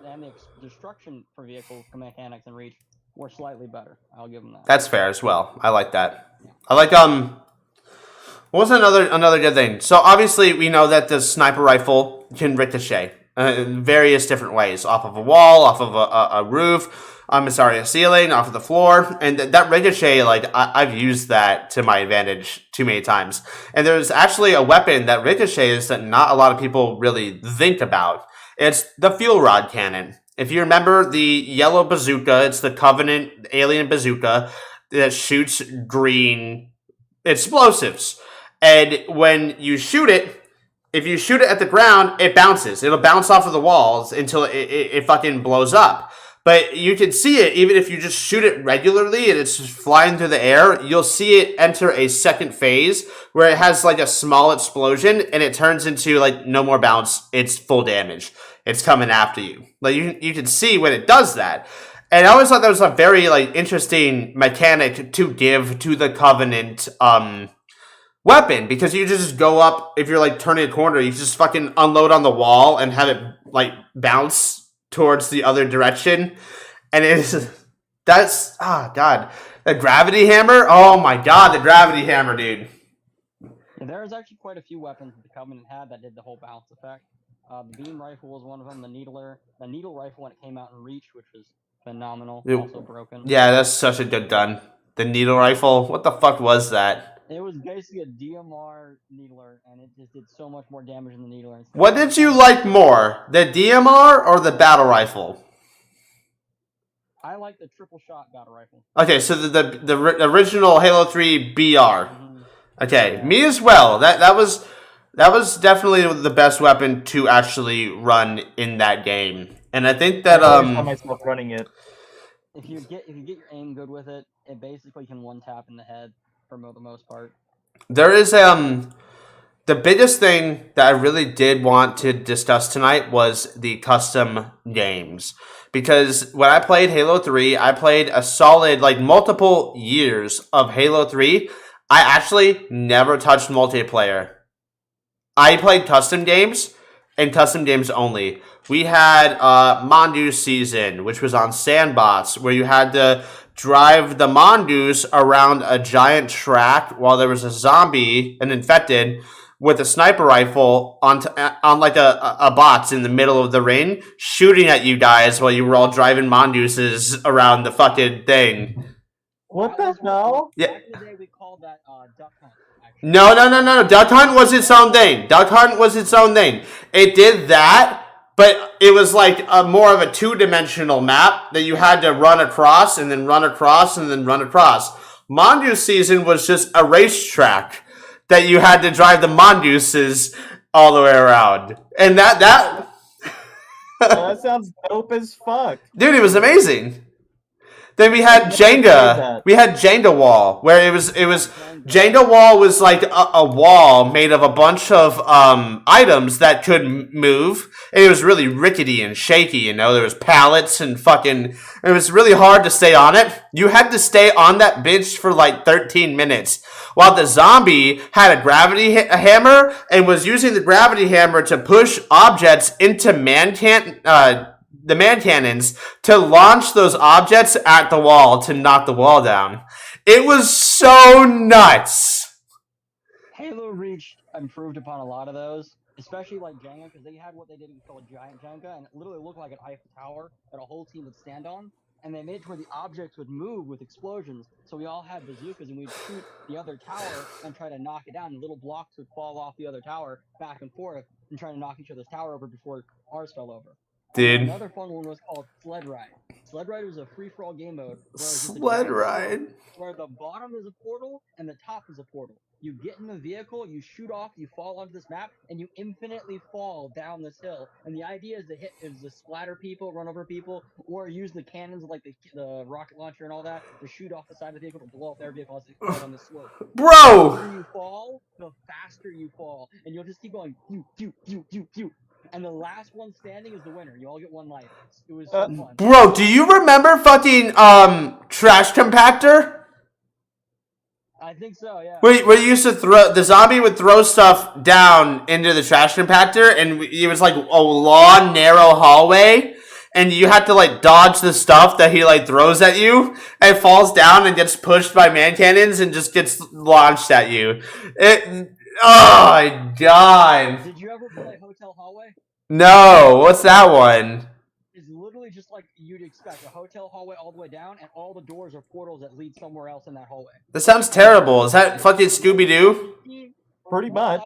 Speaker 4: and the destruction for vehicle mechanics in Reach were slightly better. I'll give them that.
Speaker 1: That's fair as well. I like that. I like what was another good thing? So obviously we know that the sniper rifle can ricochet in various different ways, off of a wall, off of a roof. A ceiling, off of the floor, and that ricochet, like, I've used that to my advantage too many times. And there's actually a weapon that ricochets that not a lot of people really think about. It's the fuel rod cannon. If you remember the yellow bazooka, it's the Covenant alien bazooka that shoots green explosives. And when you shoot it, if you shoot it at the ground, it bounces. It'll bounce off of the walls until it fucking blows up. But you can see it even if you just shoot it regularly and it's just flying through the air. You'll see it enter a second phase where it has like a small explosion and it turns into like no more bounce. It's full damage. It's coming after you. Like you can see when it does that. And I always thought that was a very like interesting mechanic to give to the Covenant weapon, because you just go up, if you're like turning a corner, you just fucking unload on the wall and have it like bounce towards the other direction. And god, the gravity hammer, oh my god, the gravity hammer, dude.
Speaker 4: Yeah, there's actually quite a few weapons that the Covenant had that did the whole bounce effect. The beam rifle was one of them. The needle rifle when it came out in Reach, which was phenomenal, also broken.
Speaker 1: Yeah, that's such a good gun. The needle rifle, what the fuck was that?
Speaker 4: It was basically a DMR needler, and it just did so much more damage than the needler.
Speaker 1: What did you like more, the DMR or the battle rifle?
Speaker 4: I like the triple shot battle rifle.
Speaker 1: Okay, so the original Halo 3 BR. Mm-hmm. Okay, me as well. That was definitely the best weapon to actually run in that game, and I think that
Speaker 2: I found myself running it.
Speaker 4: If you get your aim good with it, it basically can one tap in the head for the most part.
Speaker 1: There is the biggest thing that I really did want to discuss tonight was the custom games. Because when I played Halo 3, I played a solid, like, multiple years of Halo 3. I actually never touched multiplayer. I played custom games, and custom games only. We had Mongoose Season, which was on Sandbox, where you had to drive the mongoose around a giant track while there was a zombie, an infected, with a sniper rifle on like a box in the middle of the ring, shooting at you guys while you were all driving mongooses around the fucking thing.
Speaker 2: What the hell?
Speaker 1: Yeah.
Speaker 4: Back in the day, we called that duck hunt,
Speaker 1: No. Duck Hunt was its own thing. It did that, but it was like a more of a two-dimensional map that you had to run across and then run across and then run across. Mongoose Season was just a racetrack that you had to drive the mongooses all the way around. And that
Speaker 2: Oh, that sounds dope as fuck.
Speaker 1: dude, it was amazing. Then we had
Speaker 2: I've never played
Speaker 1: Jenga.
Speaker 2: that.
Speaker 1: We had Jenga Wall, where it was Jenga Wall was like a wall made of a bunch of items that could move. And it was really rickety and shaky, you know. There was pallets and fucking. It was really hard to stay on it. You had to stay on that bench for like 13 minutes, while the zombie had a gravity hammer and was using the gravity hammer to push objects into the man cannons to launch those objects at the wall to knock the wall down. It was so nuts.
Speaker 4: Halo Reach improved upon a lot of those, especially like Jenga, because they had what they did called giant Jenga, and it literally looked like an Eiffel Tower that a whole team would stand on. And they made it where the objects would move with explosions, so we all had bazookas and we'd shoot the other tower and try to knock it down. And little blocks would fall off the other tower back and forth and try to knock each other's tower over before ours fell over.
Speaker 1: Dude.
Speaker 4: Another fun one was called Sled Ride. Sled Ride was a free-for-all game mode.
Speaker 1: Sled Ride.
Speaker 4: Where the bottom is a portal and the top is a portal. You get in the vehicle, you shoot off, you fall onto this map, and you infinitely fall down this hill. And the idea is to splatter people, run over people, or use the cannons like the rocket launcher and all that to shoot off the side of the vehicle to blow up their vehicle as they fall on the slope.
Speaker 1: Bro!
Speaker 4: The faster you fall, the faster you fall, and you'll just keep going, pew. And the last one standing is the winner. You all get one life. It was so fun.
Speaker 1: Bro, do you remember fucking Trash Compactor?
Speaker 4: I think so, yeah.
Speaker 1: Where you used to the zombie would throw stuff down into the trash compactor, and it was like a long, narrow hallway, and you had to like dodge the stuff that he like throws at you, and falls down and gets pushed by man cannons and just gets launched at you. I died.
Speaker 4: Did you ever play Hotel Hallway?
Speaker 1: No, what's that one?
Speaker 4: It's literally just like you'd expect, a hotel hallway all the way down, and all the doors are portals that lead somewhere else in that hallway.
Speaker 1: That sounds terrible. Is that fucking Scooby-Doo?
Speaker 2: Pretty much.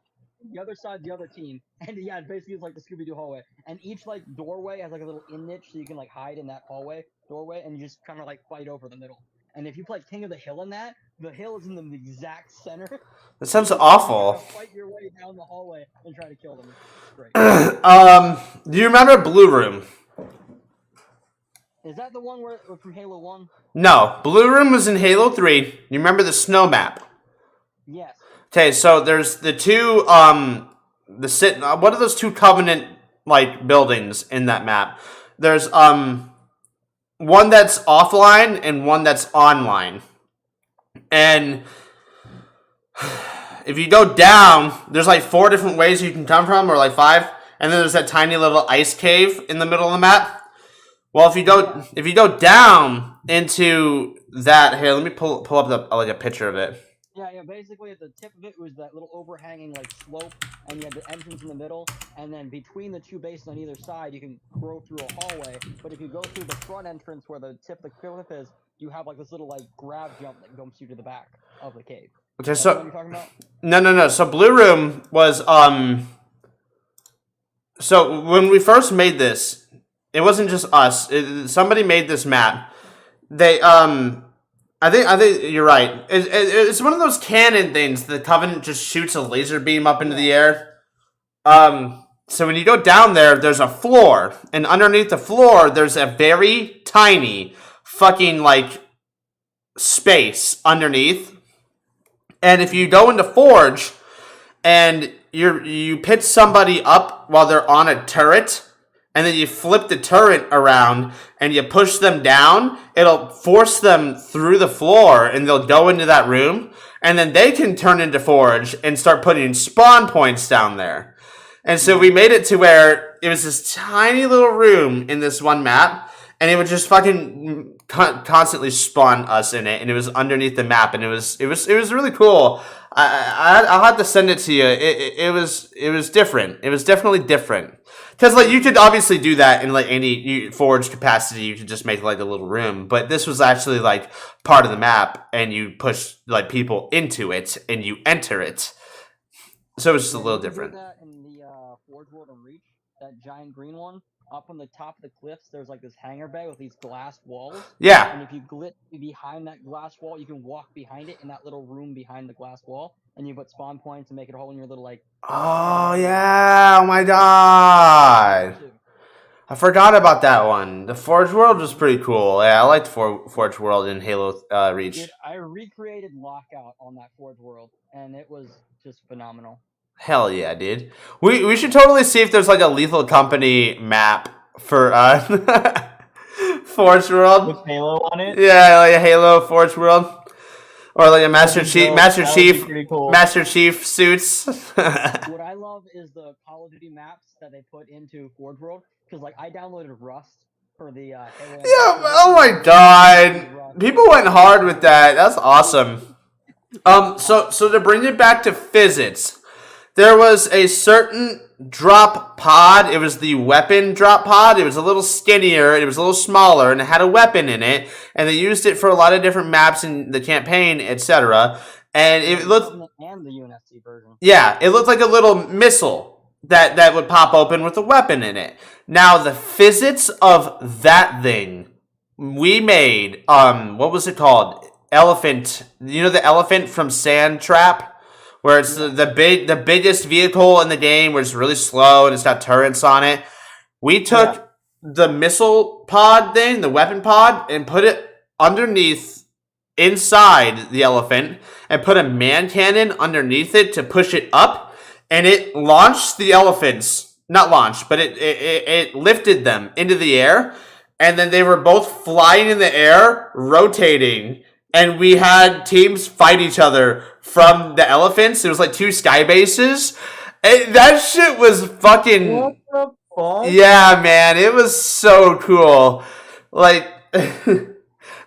Speaker 4: The other side, the other team, and yeah, it basically is like the Scooby-Doo hallway. And each like doorway has like a little in niche, so you can like hide in that hallway doorway, and you just kind of like fight over the middle. And if you play King of the Hill in that, the hill is in the exact center.
Speaker 1: That sounds awful.
Speaker 4: You fight your way down the hallway and try to kill them. It's great.
Speaker 1: Do you remember Blue Room?
Speaker 4: Is that the one where from Halo 1?
Speaker 1: No, Blue Room was in Halo 3. You remember the snow map?
Speaker 4: Yes.
Speaker 1: Okay, so there's the two, what are those two Covenant, like, buildings in that map? There's, one that's offline and one that's online. And if you go down, there's like 4 different ways you can come from, or like 5. And then there's that tiny little ice cave in the middle of the map. Well, if you go down into that, here, let me pull up a picture of it.
Speaker 4: Yeah, basically at the tip of it was that little overhanging like slope, and you had the entrance in the middle, and then between the two bases on either side, you can grow through a hallway. But if you go through the front entrance where the tip of the cliff is, you have like this little like grab jump that jumps you to the back of the cave.
Speaker 1: Okay,
Speaker 4: That's
Speaker 1: so
Speaker 4: what you're talking about?
Speaker 1: no. So Blue Room was So when we first made this, it wasn't just us. Somebody made this map. They I think you're right. It's one of those cannon things. The Covenant just shoots a laser beam up into the air. So when you go down there, there's a floor, and underneath the floor, there's a very tiny fucking like space underneath. And if you go into Forge, and you pitch somebody up while they're on a turret, and then you flip the turret around and you push them down, it'll force them through the floor and they'll go into that room, and then they can turn into Forge and start putting spawn points down there. And so we made it to where it was this tiny little room in this one map, and it would just fucking constantly spawn us in it, and it was underneath the map, and it was really cool. I'll have to send it to you. It was different. It was definitely different. Because like you could obviously do that in like any forge capacity. You could just make like a little room, but this was actually like part of the map, and you push like people into it, and you enter it. So it was just a little
Speaker 4: You can do
Speaker 1: different.
Speaker 4: that in the Forge World and Reach, that giant green one. Up on the top of the cliffs, there's like this hangar bay with these glass walls.
Speaker 1: Yeah.
Speaker 4: And if you glitch behind that glass wall, you can walk behind it in that little room behind the glass wall, and you put spawn points and make it a hole in your little like.
Speaker 1: Oh yeah! Oh my god! I forgot about that one. The Forge World was pretty cool. Yeah, I liked Forge World in Halo Reach.
Speaker 4: Dude, I recreated Lockout on that Forge World, and it was just phenomenal.
Speaker 1: Hell yeah, dude. We should totally see if there's like a Lethal Company map for Forge World.
Speaker 2: With Halo on it.
Speaker 1: Yeah, like a Halo Forge World. Or like a Master Chief
Speaker 2: Cool.
Speaker 1: Master Chief suits.
Speaker 4: What I love is the Call of Duty maps that they put into Forge World, because like I downloaded Rust for the Halo.
Speaker 1: Yeah, oh my god. People went hard with that. That's awesome. So to bring it back to physics, there was a certain drop pod. It was the weapon drop pod. It was a little skinnier. It was a little smaller, and it had a weapon in it. And they used it for a lot of different maps in the campaign, etc. And it looked
Speaker 4: and the UNSC version.
Speaker 1: Yeah, it looked like a little missile that would pop open with a weapon in it. Now the physics of that thing, we made what was it called? Elephant. You know the elephant from Sand Trap? Where it's the biggest vehicle in the game, where it's really slow and it's got turrets on it. We took the missile pod thing, the weapon pod, and put it underneath, inside the elephant, and put a man cannon underneath it to push it up, and it launched the elephants. Not launched, but it lifted them into the air, and then they were both flying in the air, rotating. And we had teams fight each other from the elephants. It was like 2 sky bases. And that shit was fucking...
Speaker 2: What the fuck?
Speaker 1: Yeah, man. It was so cool. Like... that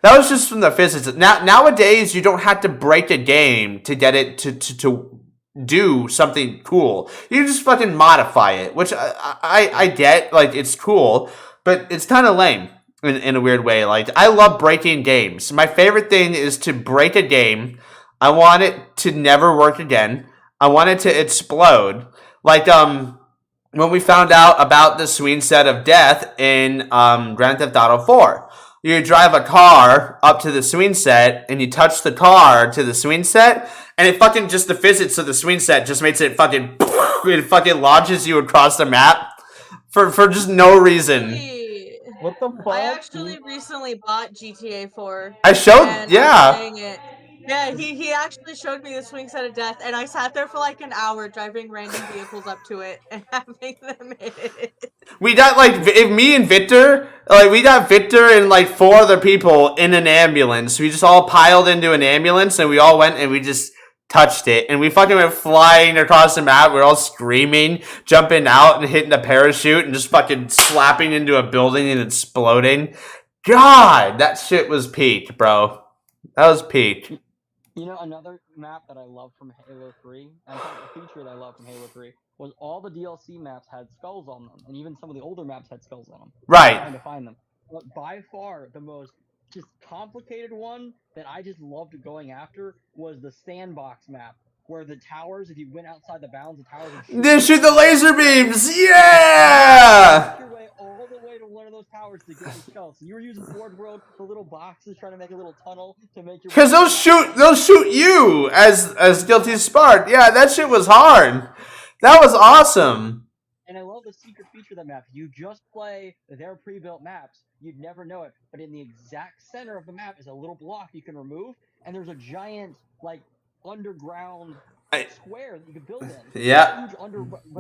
Speaker 1: was just from the physics. Nowadays, you don't have to break a game to get it to do something cool. You just fucking modify it. Which I get. Like, it's cool. But it's kind of lame. In a weird way. Like, I love breaking games. My favorite thing is to break a game. I want it to never work again. I want it to explode. Like, when we found out about the swing set of death in Grand Theft Auto 4. You drive a car up to the swing set, and you touch the car to the swing set, and it fucking just, the physics of the swing set just makes it fucking, it fucking launches you across the map for just no reason.
Speaker 2: What the fuck?
Speaker 3: I actually recently bought GTA 4.
Speaker 1: I showed,
Speaker 3: and
Speaker 1: yeah.
Speaker 3: I was playing it. Yeah, he actually showed me the swing set of death, and I sat there for like an hour driving random vehicles up to it and having them hit.
Speaker 1: We got like, me and Victor, like we got Victor and like 4 other people in an ambulance. We just all piled into an ambulance, and we all went and we just touched it, and we fucking went flying across the map. We were all screaming, jumping out and hitting a parachute and just fucking slapping into a building and exploding. God, that shit was peak, bro. That was peak.
Speaker 4: You know, another map that I love from Halo 3, and a feature that I love from Halo 3, was all the DLC maps had skulls on them, and even some of the older maps had skulls on them.
Speaker 1: Right.
Speaker 4: Trying to find them. But by far, the most just complicated one that I just loved going after was the sandbox map, where the towers, if you went outside the bounds, the towers would
Speaker 1: They shoot the laser beams! Yeah!
Speaker 4: Make your way all the way to one of those towers to get the skulls. So you were using Forge World, the little boxes, trying to make a little tunnel to make your.
Speaker 1: Because they'll shoot you as Guilty Spark. Yeah, that shit was hard. That was awesome.
Speaker 4: And I love the secret feature of that map. You just play their pre-built maps. You'd never know it. But in the exact center of the map is a little block you can remove, and there's a giant, like, underground square that you can build in.
Speaker 1: Yeah.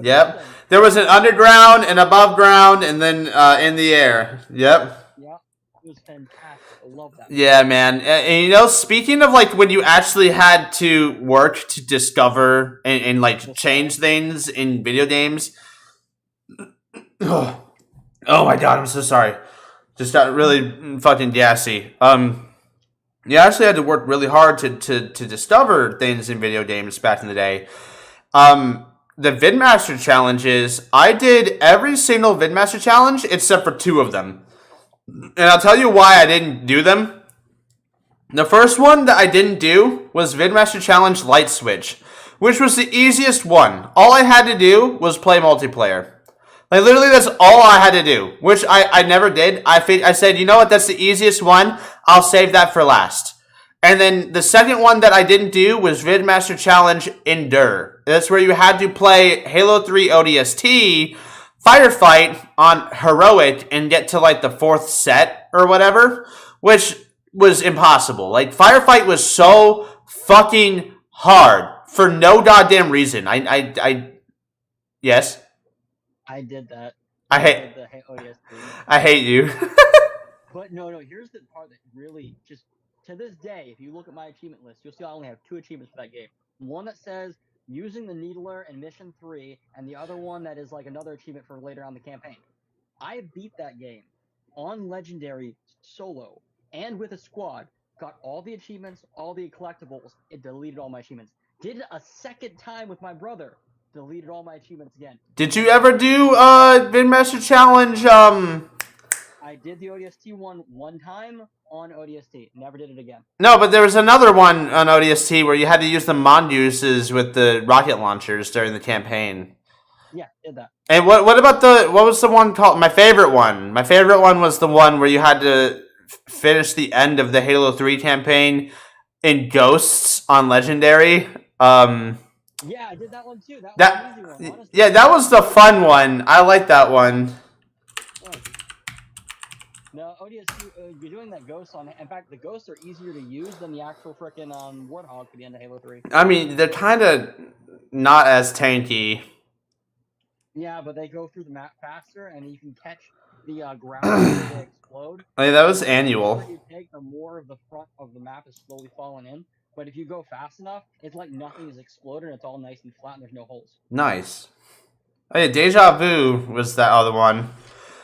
Speaker 4: Yep.
Speaker 1: There was an underground, and above ground, and then in the air. Yep.
Speaker 4: Yep. It was fantastic. I love that.
Speaker 1: Yeah, man. And you know, speaking of like when you actually had to work to discover and like change things in video games. Oh my god, I'm so sorry. Just got really fucking gassy. You actually had to work really hard to discover things in video games back in the day. The Vidmaster challenges, I did every single Vidmaster challenge except for 2 of them. And I'll tell you why I didn't do them. The first one that I didn't do was Vidmaster Challenge Light Switch, which was the easiest one. All I had to do was play multiplayer. Like, literally, that's all I had to do, which I never did. I said, you know what, that's the easiest one. I'll save that for last. And then the second one that I didn't do was Vidmaster Challenge Endure. That's where you had to play Halo 3 ODST, Firefight on Heroic, and get to, like, the 4th set or whatever, which was impossible. Like, Firefight was so fucking hard for no goddamn reason. Yes?
Speaker 4: I did that.
Speaker 1: I hate
Speaker 4: did the ODST.
Speaker 1: I hate you.
Speaker 4: But no, here's the part that really just, to this day, if you look at my achievement list, you'll see I only have 2 achievements for that game. One that says using the Needler in Mission 3, and the other one that is like another achievement for later on the campaign. I beat that game on Legendary solo and with a squad, got all the achievements, all the collectibles, it deleted all my achievements. Did it a second time with my brother, deleted all my achievements again.
Speaker 1: Did you ever do Vidmaster Challenge?
Speaker 4: I did the ODST one time on ODST. Never did it again.
Speaker 1: No, but there was another one on ODST where you had to use the Mongooses with the rocket launchers during the campaign.
Speaker 4: Yeah, did that.
Speaker 1: And what about what was the one called? My favorite one. My favorite one was the one where you had to finish the end of the Halo 3 campaign in Ghosts on Legendary.
Speaker 4: Yeah, I did that one too. That was an easy one, honestly.
Speaker 1: Yeah, that was the fun one. I like that one.
Speaker 4: No, ODST, you're doing that Ghost on. In fact, the Ghosts are easier to use than the actual frickin' Warthog for the end of Halo 3.
Speaker 1: I mean, they're kind of not as tanky.
Speaker 4: Yeah, but they go through the map faster, and you can catch the ground as they explode.
Speaker 1: I mean, that was annual.
Speaker 4: The more you take, the more of the front of the map is slowly falling in. But if you go fast enough, it's like nothing is exploded, and it's all nice and flat, and there's no holes.
Speaker 1: Nice. Oh yeah, Deja Vu was that other one.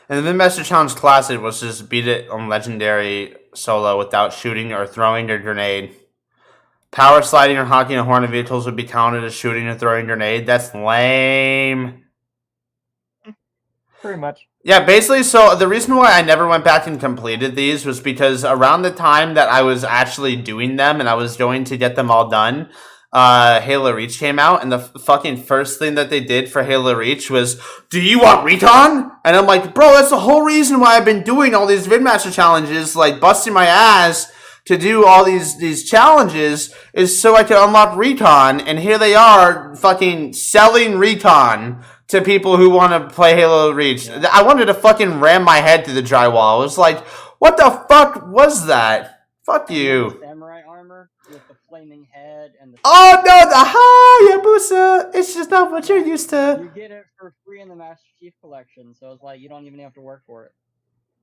Speaker 1: And the Vidmaster Challenge Classic was just beat it on Legendary solo without shooting or throwing a grenade. Power sliding or honking a horn of vehicles would be counted as shooting and throwing a grenade. That's lame.
Speaker 2: Pretty much.
Speaker 1: Yeah, basically, so the reason why I never went back and completed these was because around the time that I was actually doing them and I was going to get them all done, Halo Reach came out, and the fucking first thing that they did for Halo Reach was, do you want Recon? And I'm like, bro, that's the whole reason why I've been doing all these Vidmaster challenges, like busting my ass to do all these challenges, is so I can unlock Recon, and here they are fucking selling Recon to people who want to play Halo Reach. Yeah. I wanted to fucking ram my head through the drywall. I was like, what the fuck was that? Fuck you.
Speaker 4: Samurai armor with the flaming head and the...
Speaker 1: Oh no, the Hayabusa! It's just not what you're used to.
Speaker 4: You get it for free in the Master Chief Collection, so it's like you don't even have to work for it.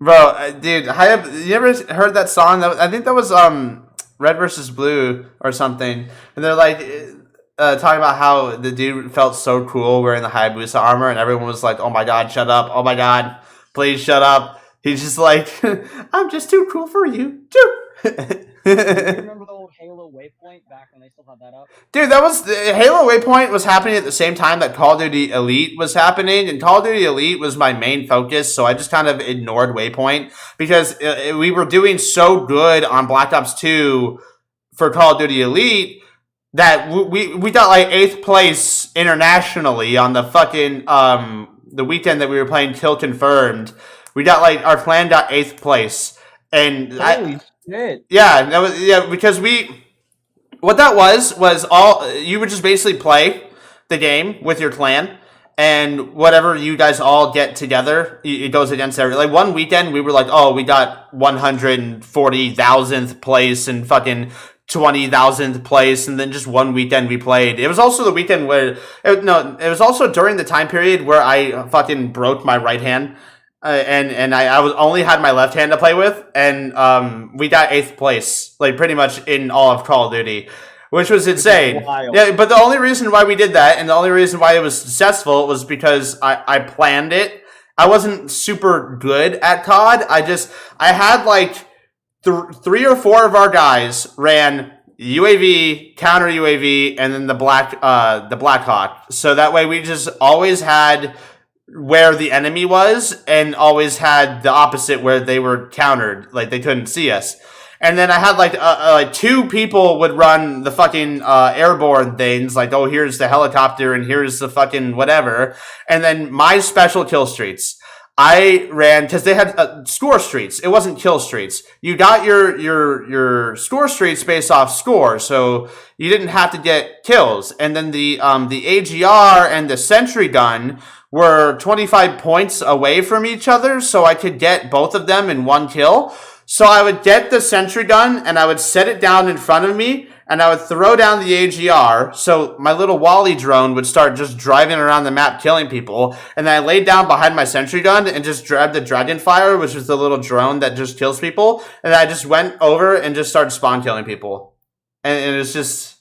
Speaker 1: Bro, dude, you ever heard that song? I think that was Red vs. Blue or something. And they're like... talking about how the dude felt so cool wearing the Hayabusa armor, and everyone was like, oh my god, shut up. Oh my god, please shut up. He's just like, I'm just too cool for you.
Speaker 4: You remember the old Halo Waypoint back when they still had that up?
Speaker 1: Dude, that was... Halo Waypoint was happening at the same time that Call of Duty Elite was happening, and Call of Duty Elite was my main focus, so I just kind of ignored Waypoint, because we were doing so good on Black Ops 2 for Call of Duty Elite that we got like 8th place internationally on the fucking the weekend that we were playing Kill Confirmed. We got like our clan got 8th place, and
Speaker 2: holy shit!
Speaker 1: Yeah, that was because what that was all you would just basically play the game with your clan, and whatever you guys all get together, it goes against every. Like one weekend, we were like, oh, we got 140,000th place and fucking 20,000th place, and then just one weekend we played. It was also the weekend where it was also during the time period where I fucking broke my right hand, and I was only had my left hand to play with, and we got 8th place, like pretty much in all of Call of Duty, which was insane. Yeah, but the only reason why we did that, and the only reason why it was successful, was because I planned it. I wasn't super good at COD. I had like 3 or 4 of our guys ran UAV, counter UAV, and then the Black Hawk. So that way we just always had where the enemy was and always had the opposite where they were countered, like they couldn't see us. And then I had like 2 people would run the fucking airborne things, like, oh, here's the helicopter and here's the fucking whatever. And then my special kill streaks. I ran because they had score streaks. It wasn't kill streaks. You got your score streaks based off score, so you didn't have to get kills. And then the AGR and the sentry gun were 25 points away from each other, so I could get both of them in 1 kill. So I would get the sentry gun and I would set it down in front of me and I would throw down the AGR. So my little Wally drone would start just driving around the map killing people. And then I laid down behind my sentry gun and just grabbed the Dragonfire, which is the little drone that just kills people. And I just went over and just started spawn killing people. And it's just...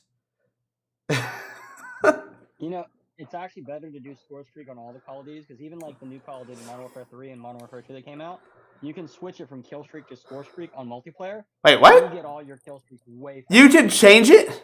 Speaker 4: You know, it's actually better to do score streak on all the Call of Duties, because even like the new Call of Duty Modern Warfare 3 and Modern Warfare 2 that came out, you can switch it from kill streak to score streak on multiplayer.
Speaker 1: Wait, what?
Speaker 4: You get all your kill streaks way faster.
Speaker 1: You can change it?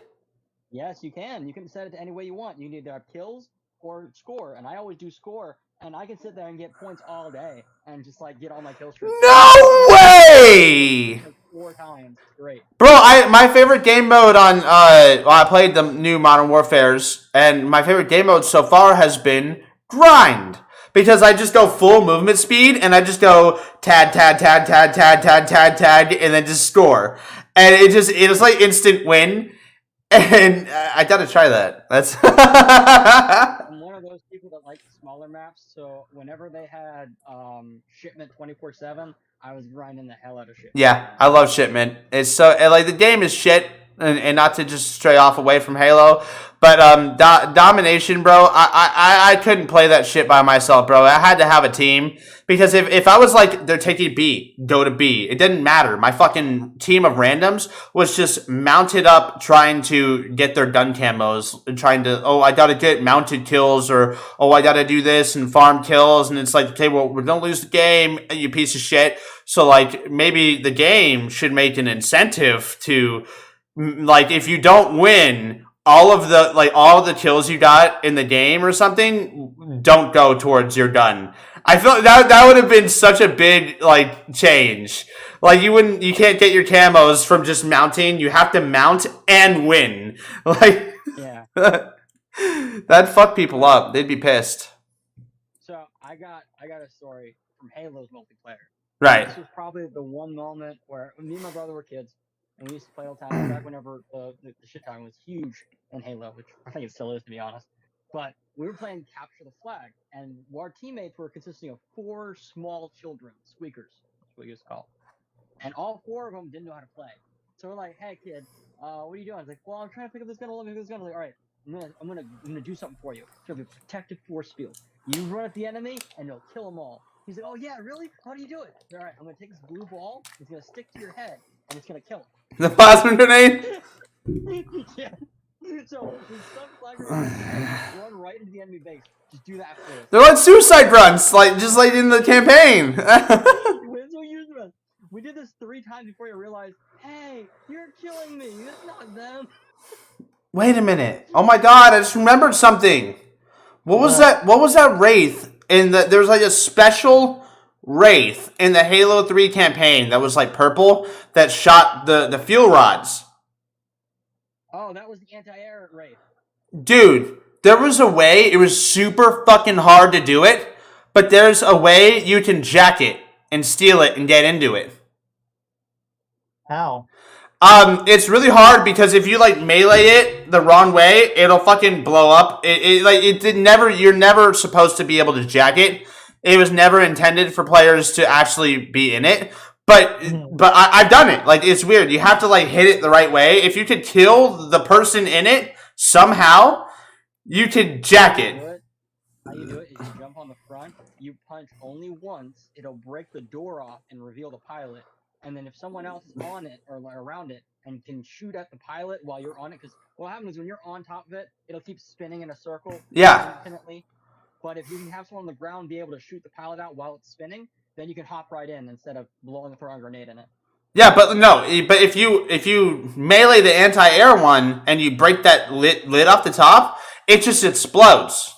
Speaker 4: Yes, you can. You can set it to any way you want. You can either have kills or score, and I always do score, and I can sit there and get points all day and just like get all my kill streaks.
Speaker 1: No way!
Speaker 4: Like 4 times. It's great.
Speaker 1: Bro, my favorite game mode on I played the new Modern Warfares, and my favorite game mode so far has been grind. Because I just go full movement speed and I just go tag, and then just score. And it's like instant win. And I gotta try that. That's
Speaker 4: I'm one of those people that like smaller maps, so whenever they had shipment 24/7, I was grinding the hell out of shit.
Speaker 1: Yeah, I love Shipment. It's so like the game is shit, and not to just stray off away from Halo, but Domination, bro. I couldn't play that shit by myself, bro. I had to have a team because if I was like they're taking B, go to B, it didn't matter. My fucking team of randoms was just mounted up trying to get their gun camos and trying to I gotta get mounted kills or I gotta do this and farm kills, and it's like, okay, well, we don't lose the game, you piece of shit. So like maybe the game should make an incentive to like if you don't win all of the kills you got in the game or something don't go towards your gun. I feel that would have been such a big like change. Like you can't get your camos from just mounting. You have to mount and win. Like
Speaker 4: Yeah.
Speaker 1: that'd fuck people up. They'd be pissed.
Speaker 4: So I got a story from Halo's multiplayer.
Speaker 1: Right.
Speaker 4: This was probably the one moment where me and my brother were kids, and we used to play all the time back whenever the shit time was huge in Halo, which I think it still is, to be honest. But we were playing Capture the Flag, and our teammates were consisting of 4 small children, squeakers, that's what you used to call them. And all 4 of them didn't know how to play. So we're like, hey kid, what are you doing? I was like, well, I'm trying to pick up this gun, let me pick up this gun. I'm like, all right, I'm gonna do something for you. It's gonna be a protective force field. You run at the enemy, and it'll kill them all. He's like, oh yeah, really? How do you do it? All right, I'm gonna take this blue ball. It's gonna stick to your head, and it's gonna kill him.
Speaker 1: The plasma grenade?
Speaker 4: Yeah. So we stun flaggers and run right into the enemy base. Just do that for us.
Speaker 1: They're like suicide runs, just like in the campaign.
Speaker 4: We did this 3 times before you realized, hey, you're killing me. It's not them.
Speaker 1: Wait a minute. Oh my god, I just remembered something. What was that wraith there was like a special wraith in the Halo 3 campaign that was like purple that shot the fuel rods.
Speaker 4: Oh, that was the anti-air wraith.
Speaker 1: Dude, there was a way, it was super fucking hard to do it, but there's a way you can jack it and steal it and get into it.
Speaker 2: How?
Speaker 1: It's really hard because if you like melee it the wrong way, it'll fucking blow up. You're never supposed to be able to jack it. It was never intended for players to actually be in it. But I've done it. Like, it's weird. You have to like hit it the right way. If you could kill the person in it somehow, you could jack it.
Speaker 4: How you do it is you jump on the front, you punch only once, it'll break the door off and reveal the pilot. And then if someone else is on it or around it and can shoot at the pilot while you're on it, because what happens is when you're on top of it, it'll keep spinning in a circle.
Speaker 1: Yeah.
Speaker 4: Infinitely. But if you can have someone on the ground be able to shoot the pallet out while it's spinning, then you can hop right in instead of throwing a grenade in it.
Speaker 1: Yeah, but no, but if you melee the anti-air one and you break that lid off the top, it just explodes.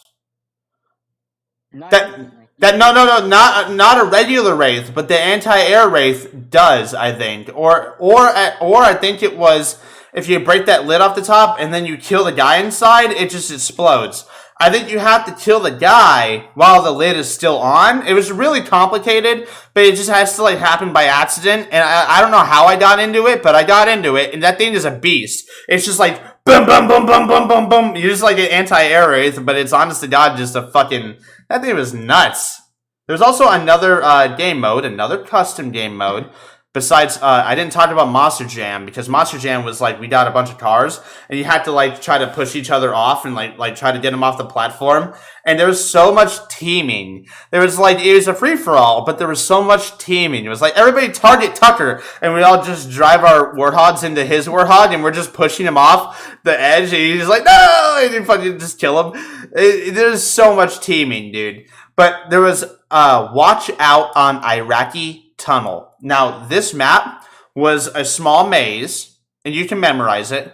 Speaker 4: Not
Speaker 1: That
Speaker 4: instantly.
Speaker 1: no, not a regular wraith, but the anti-air wraith does, I think, or I think it was if you break that lid off the top and then you kill the guy inside, it just explodes. I think you have to kill the guy while the lid is still on. It was really complicated, but it just has to like happen by accident. And I don't know how I got into it, but I got into it, and that thing is a beast. It's just like boom, boom, boom, boom, boom, boom, boom. You're just like an anti-air wraith, but it's honest to God just a fucking. That thing was nuts. There's also another game mode, another custom game mode. Besides, I didn't talk about Monster Jam because Monster Jam was like we got a bunch of cars and you had to like try to push each other off and like try to get them off the platform. And there was so much teaming. There was like it was a free for all, but there was so much teaming. It was like everybody target Tucker, and we all just drive our warthogs into his warthog, and we're just pushing him off the edge. And he's like, no, and you fucking just kill him. There's so much teaming, dude. But there was watch out on Iraqi Tunnel. Now, this map was a small maze, and you can memorize it,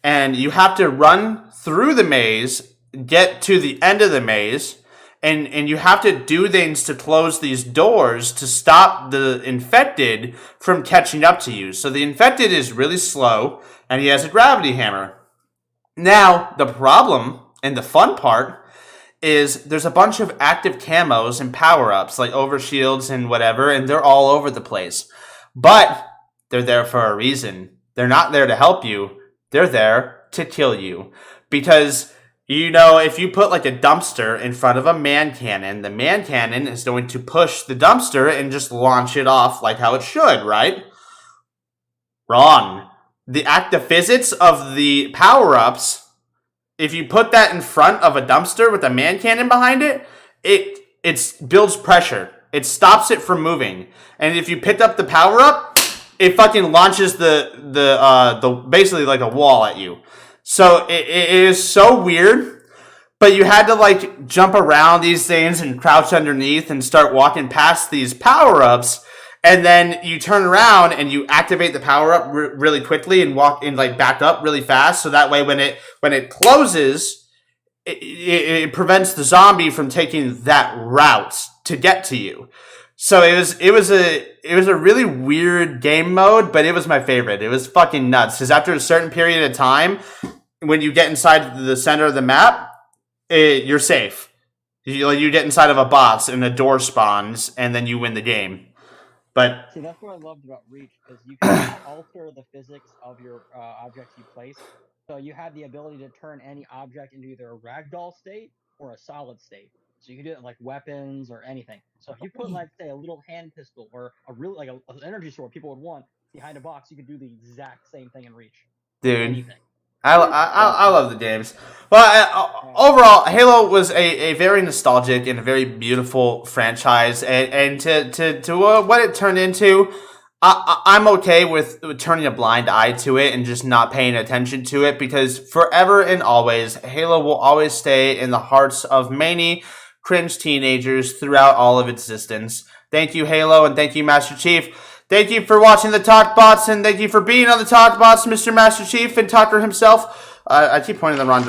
Speaker 1: and you have to run through the maze, get to the end of the maze, and you have to do things to close these doors to stop the infected from catching up to you. So the infected is really slow, and he has a gravity hammer. Now, the problem, and the fun part, is there's a bunch of active camos and power-ups, like overshields and whatever, and they're all over the place. But they're there for a reason. They're not there to help you. They're there to kill you. Because, you know, if you put like a dumpster in front of a man cannon, the man cannon is going to push the dumpster and just launch it off like how it should, right? Wrong. The active physics of the power-ups, if you put that in front of a dumpster with a man cannon behind it, it builds pressure. It stops it from moving. And if you pick up the power up, it fucking launches the basically like a wall at you. So it is so weird. But you had to like jump around these things and crouch underneath and start walking past these power ups. And then you turn around and you activate the power up really quickly and walk in like back up really fast. So that way, when it closes, it prevents the zombie from taking that route to get to you. So it was a really weird game mode, but it was my favorite. It was fucking nuts because after a certain period of time, when you get inside the center of the map, you're safe. You get inside of a box and a door spawns, and then you win the game. But
Speaker 4: see, that's what I loved about Reach, is you can alter the physics of your objects you place. So you have the ability to turn any object into either a ragdoll state or a solid state. So you can do it like weapons or anything. So if you put like say a little hand pistol or a really like an energy sword people would want behind a box, you could do the exact same thing in Reach.
Speaker 1: dude,
Speaker 4: Anything.
Speaker 1: I love the games. Well, overall, Halo was a very nostalgic and a very beautiful franchise, and to what it turned into, I'm okay with turning a blind eye to it and just not paying attention to it, because forever and always, Halo will always stay in the hearts of many cringe teenagers throughout all of its existence. Thank you, Halo, and thank you, Master Chief. Thank you for watching the TalkBots, and thank you for being on the TalkBots, Mr. Master Chief and Tucker himself. I keep pointing in the wrong